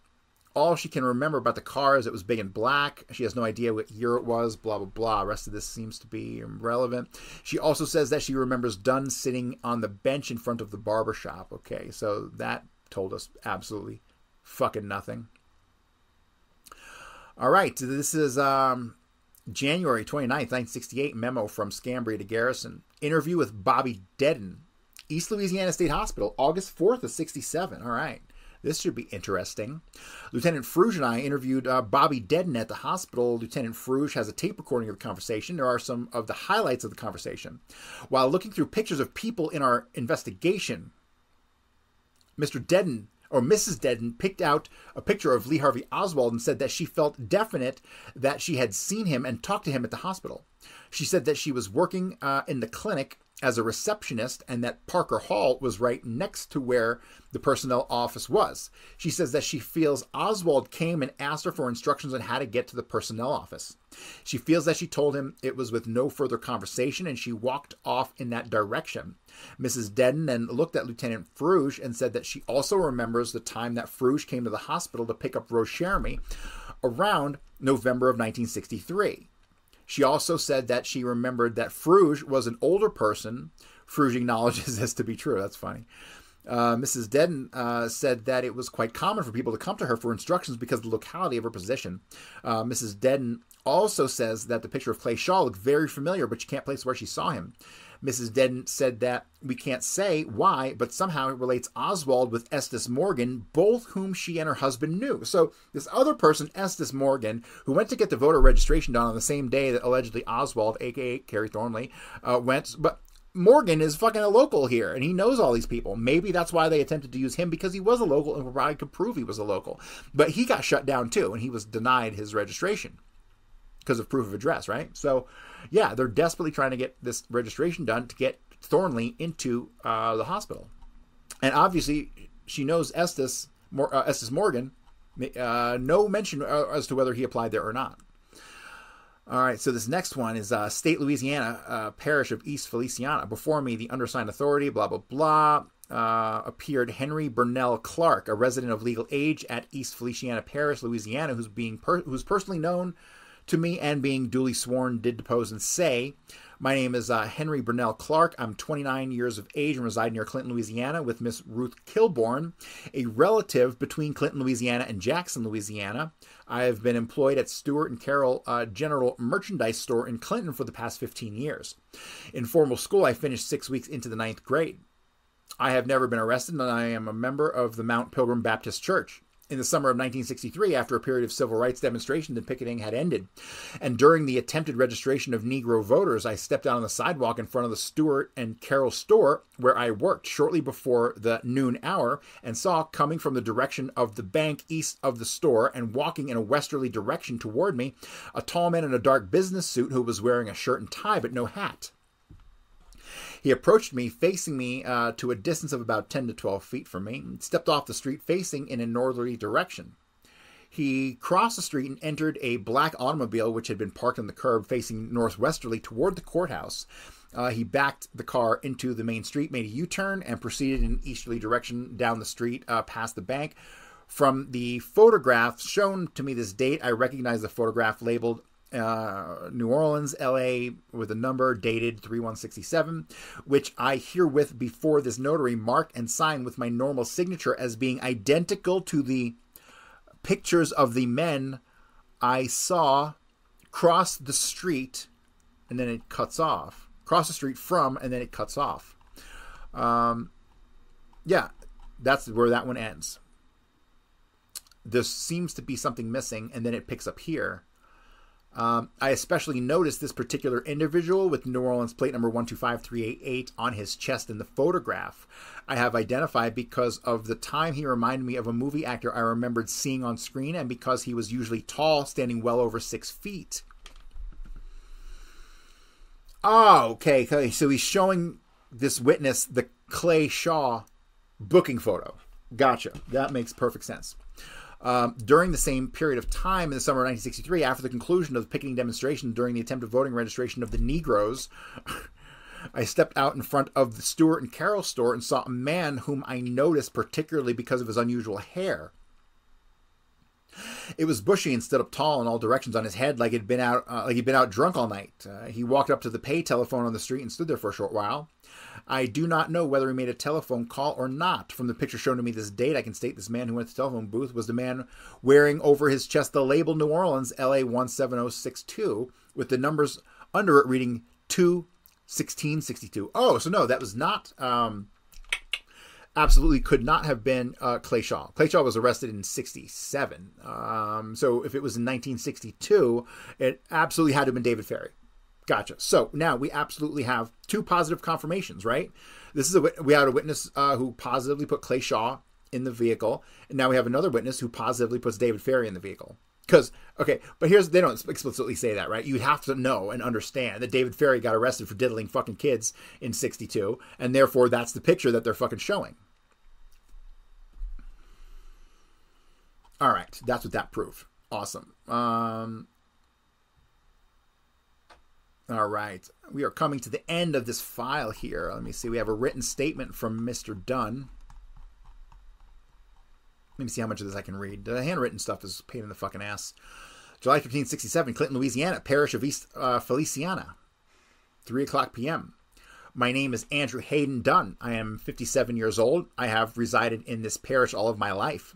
all she can remember about the car is it was big and black. She has no idea what year it was, blah, blah, blah. The rest of this seems to be irrelevant. She also says that she remembers Dunn sitting on the bench in front of the barbershop. Okay, so that told us absolutely fucking nothing. All right, this is January 29th, 1968, memo from Scambria to Garrison. Interview with Bobby Dedden, East Louisiana State Hospital, August 4th of 67. All right, this should be interesting. Lieutenant Fruge and I interviewed Bobby Dedden at the hospital. Lieutenant Fruge has a tape recording of the conversation. There are some of the highlights of the conversation. While looking through pictures of people in our investigation, Mr. Dedden, or Mrs. Dedden, picked out a picture of Lee Harvey Oswald and said that she felt definite that she had seen him and talked to him at the hospital. She said that she was working in the clinic as a receptionist and that Parker Hall was right next to where the personnel office was. She says that she feels Oswald came and asked her for instructions on how to get to the personnel office. She feels that she told him it was with no further conversation and she walked off in that direction. Mrs. Dedden then looked at Lieutenant Fruge and said that she also remembers the time that Fruge came to the hospital to pick up Rose Chermy around November of 1963. She also said that she remembered that Fruge was an older person. Fruge acknowledges this to be true. That's funny. Mrs. Dedden said that it was quite common for people to come to her for instructions because of the locality of her position. Mrs. Dedden also says that the picture of Clay Shaw looked very familiar, but she can't place where she saw him. Mrs. Dedden said that we can't say why, but somehow it relates Oswald with Estes Morgan, both whom she and her husband knew. So this other person, Estes Morgan, who went to get the voter registration done on the same day that allegedly Oswald, a.k.a. Kerry Thornley, went, but Morgan is fucking a local here, and he knows all these people. Maybe that's why they attempted to use him, because he was a local and probably could prove he was a local. But he got shut down too, and he was denied his registration. because of proof of address, right? So, yeah, they're desperately trying to get this registration done to get Thornley into the hospital. And obviously, she knows Estes Morgan. No mention as to whether he applied there or not. All right, so this next one is State Louisiana, Parish of East Feliciana. Before me, the undersigned authority, blah, blah, blah, appeared Henry Burnell Clark, a resident of legal age at East Feliciana Parish, Louisiana, who's personally known to me and being duly sworn, did depose and say, my name is Henry Burnell Clark. I'm 29 years of age and reside near Clinton, Louisiana with Miss Ruth Kilbourne, a relative between Clinton, Louisiana and Jackson, Louisiana. I have been employed at Stewart and Carroll General Merchandise Store in Clinton for the past 15 years. In formal school, I finished 6 weeks into the 9th grade. I have never been arrested, and I am a member of the Mount Pilgrim Baptist Church. In the summer of 1963, after a period of civil rights demonstrations and picketing had ended, and during the attempted registration of Negro voters, I stepped out on the sidewalk in front of the Stewart and Carroll store where I worked shortly before the noon hour and saw coming from the direction of the bank east of the store and walking in a westerly direction toward me a tall man in a dark business suit who was wearing a shirt and tie but no hat. He approached me, facing me to a distance of about 10 to 12 feet from me, and stepped off the street facing in a northerly direction. He crossed the street and entered a black automobile which had been parked on the curb facing northwesterly toward the courthouse. He backed the car into the main street, made a U-turn, and proceeded in an easterly direction down the street past the bank. From the photograph shown to me this date, I recognize the photograph labeled New Orleans, LA, with a number dated 3167, which I herewith before this notary mark and sign with my normal signature as being identical to the pictures of the men I saw cross the street, and then it cuts off. Cross the street from, and then it cuts off. Yeah, that's where that one ends. There seems to be something missing, and then it picks up here. I especially noticed this particular individual with New Orleans plate number 125388 on his chest in the photograph. I have identified because of the time he reminded me of a movie actor I remembered seeing on screen, and because he was usually tall, standing well over 6 feet. Oh, okay. So he's showing this witness the Clay Shaw booking photo. Gotcha. That makes perfect sense. During the same period of time in the summer of 1963, after the conclusion of the picketing demonstration during the attempted voting registration of the Negroes, I stepped out in front of the Stewart and Carroll store and saw a man whom I noticed particularly because of his unusual hair. It was bushy and stood up tall in all directions on his head, like he'd been out drunk all night. He walked up to the pay telephone on the street and stood there for a short while. I do not know whether he made a telephone call or not. From the picture shown to me this date, I can state this man who went to the telephone booth was the man wearing over his chest the label New Orleans, LA 17062, with the numbers under it reading 21662. Oh, so no, that was not, absolutely could not have been Clay Shaw. Clay Shaw was arrested in 67. So if it was in 1962, it absolutely had to have been David Ferry. Gotcha. So now we absolutely have two positive confirmations, right? This is we had a witness who positively put Clay Shaw in the vehicle, and now we have another witness who positively puts David Ferry in the vehicle. Because, okay, but they don't explicitly say that, right? You have to know and understand that David Ferry got arrested for diddling fucking kids in 62, and therefore that's the picture that they're fucking showing. All right, that's what that proved. Awesome. All right, we are coming to the end of this file here. Let me see. We have a written statement from Mr. Dunn. Let me see how much of this I can read. The handwritten stuff is a pain in the fucking ass. July 15, 67, Clinton, Louisiana, Parish of East Feliciana, 3:00 p.m. My name is Andrew Hayden Dunn. I am 57 years old. I have resided in this parish all of my life.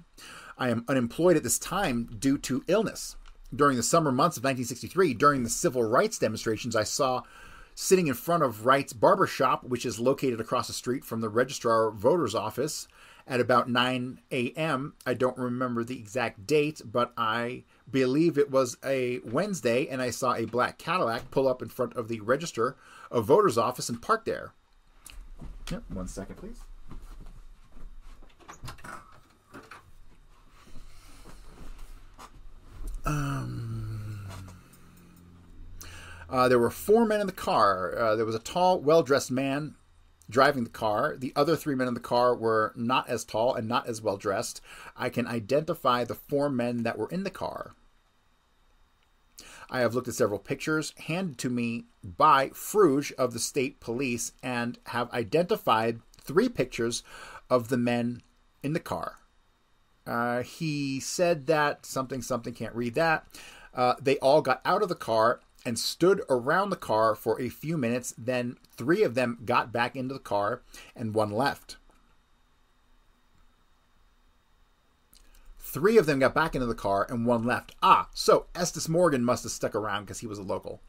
I am unemployed at this time due to illness. During the summer months of 1963, during the civil rights demonstrations, I saw sitting in front of Wright's Barber Shop, which is located across the street from the registrar voter's office, at about 9 a.m. I don't remember the exact date, but I believe it was a Wednesday, and I saw a black Cadillac pull up in front of the register of voter's office and park there. Yep, 1 second, please. There were 4 men in the car. There was a tall, well-dressed man driving the car. The other 3 men in the car were not as tall and not as well-dressed. I can identify the 4 men that were in the car. I have looked at several pictures handed to me by Fruge of the state police and have identified 3 pictures of the men in the car. He said that something, can't read that. They all got out of the car and stood around the car for a few minutes. Then 3 of them got back into the car and 1 left. 3 of them got back into the car and 1 left. So Estes Morgan must have stuck around because he was a local.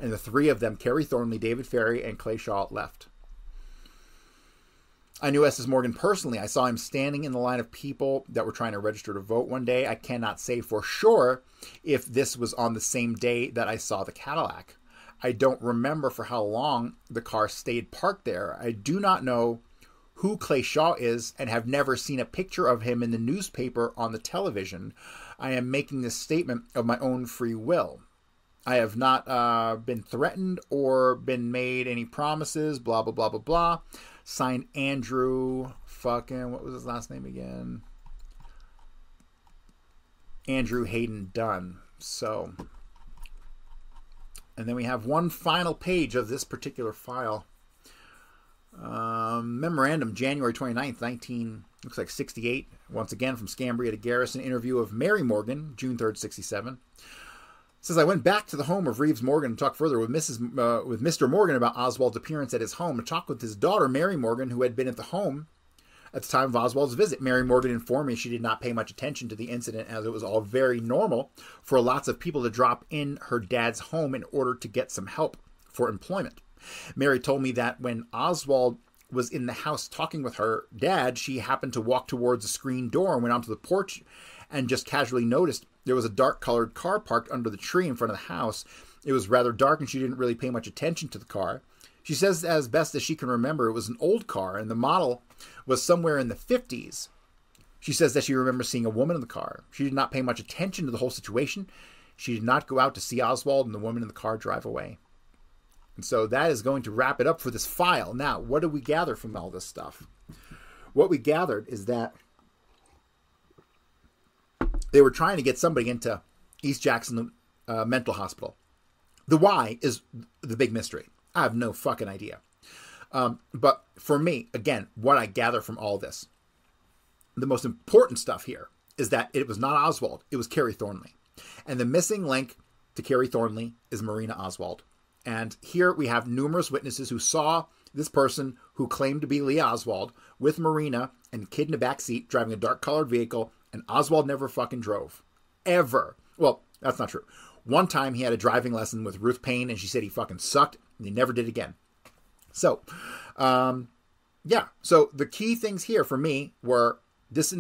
And the 3 of them, Kerry Thornley, David Ferry, and Clay Shaw, left. I knew Estes Morgan personally. I saw him standing in the line of people that were trying to register to vote one day. I cannot say for sure if this was on the same day that I saw the Cadillac. I don't remember for how long the car stayed parked there. I do not know who Clay Shaw is and have never seen a picture of him in the newspaper on the television. I am making this statement of my own free will. I have not been threatened or been made any promises, blah, blah, blah, blah, blah. Signed Andrew, what was his last name again? Andrew Hayden Dunn. So, and then we have one final page of this particular file. Memorandum, January 29th, looks like 68. Once again, from Scambria to Garrison, interview of Mary Morgan, June 3rd, 67. Says, I went back to the home of Reeves Morgan to talk further with Mr. Morgan about Oswald's appearance at his home, to talk with his daughter, Mary Morgan, who had been at the home at the time of Oswald's visit. Mary Morgan informed me she did not pay much attention to the incident, as it was all very normal for lots of people to drop in her dad's home in order to get some help for employment. Mary told me that when Oswald was in the house talking with her dad, she happened to walk towards the screen door and went onto the porch and just casually noticed there was a dark-colored car parked under the tree in front of the house. It was rather dark and she didn't really pay much attention to the car. She says as best as she can remember, it was an old car and the model was somewhere in the 50s. She says that she remembers seeing a woman in the car. She did not pay much attention to the whole situation. She did not go out to see Oswald and the woman in the car drive away. And so that is going to wrap it up for this file. Now, what do we gather from all this stuff? What we gathered is that they were trying to get somebody into East Jackson Mental Hospital. The why is the big mystery. I have no fucking idea. But for me, again, what I gather from all this, the most important stuff here is that it was not Oswald. It was Kerry Thornley. And the missing link to Kerry Thornley is Marina Oswald. And here we have numerous witnesses who saw this person who claimed to be Lee Oswald with Marina and a kid in the back seat driving a dark-colored vehicle, and Oswald never fucking drove. Ever. Well, that's not true. One time he had a driving lesson with Ruth Payne, and she said he fucking sucked, and he never did again. So, yeah. So the key things here for me were this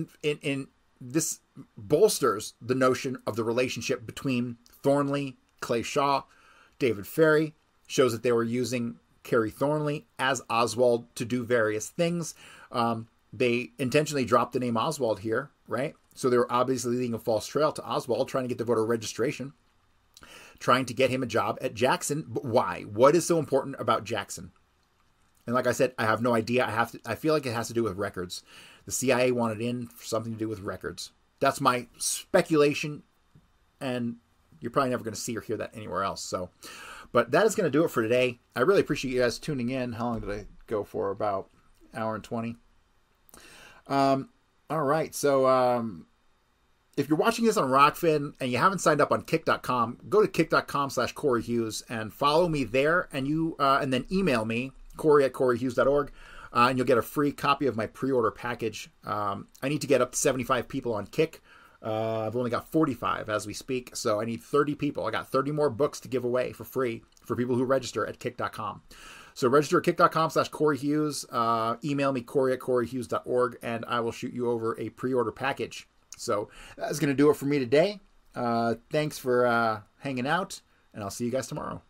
this bolsters the notion of the relationship between Thornley, Clay Shaw, David Ferry, shows that they were using Kerry Thornley as Oswald to do various things. They intentionally dropped the name Oswald here, right? So they were obviously leading a false trail to Oswald, trying to get the voter registration, trying to get him a job at Jackson. But why? What is so important about Jackson? And like I said, I have no idea. I feel like it has to do with records. The CIA wanted in for something to do with records. That's my speculation, and you're probably never going to see or hear that anywhere else. So, but that is going to do it for today. I really appreciate you guys tuning in. How long did I go for? About an hour and 20. All right. So, if you're watching this on Rockfin and you haven't signed up on kick.com, go to kick.com/Cory Hughes and follow me there. And and then email me, Cory@CoryHughes.org. And you'll get a free copy of my pre-order package. I need to get up to 75 people on Kick. I've only got 45 as we speak, so I need 30 people. I got 30 more books to give away for free for people who register at kick.com. So register at kick.com/Cory Hughes. Email me, Cory@CoryHughes.org, and I will shoot you over a pre-order package. So that's going to do it for me today. Thanks for hanging out, and I'll see you guys tomorrow.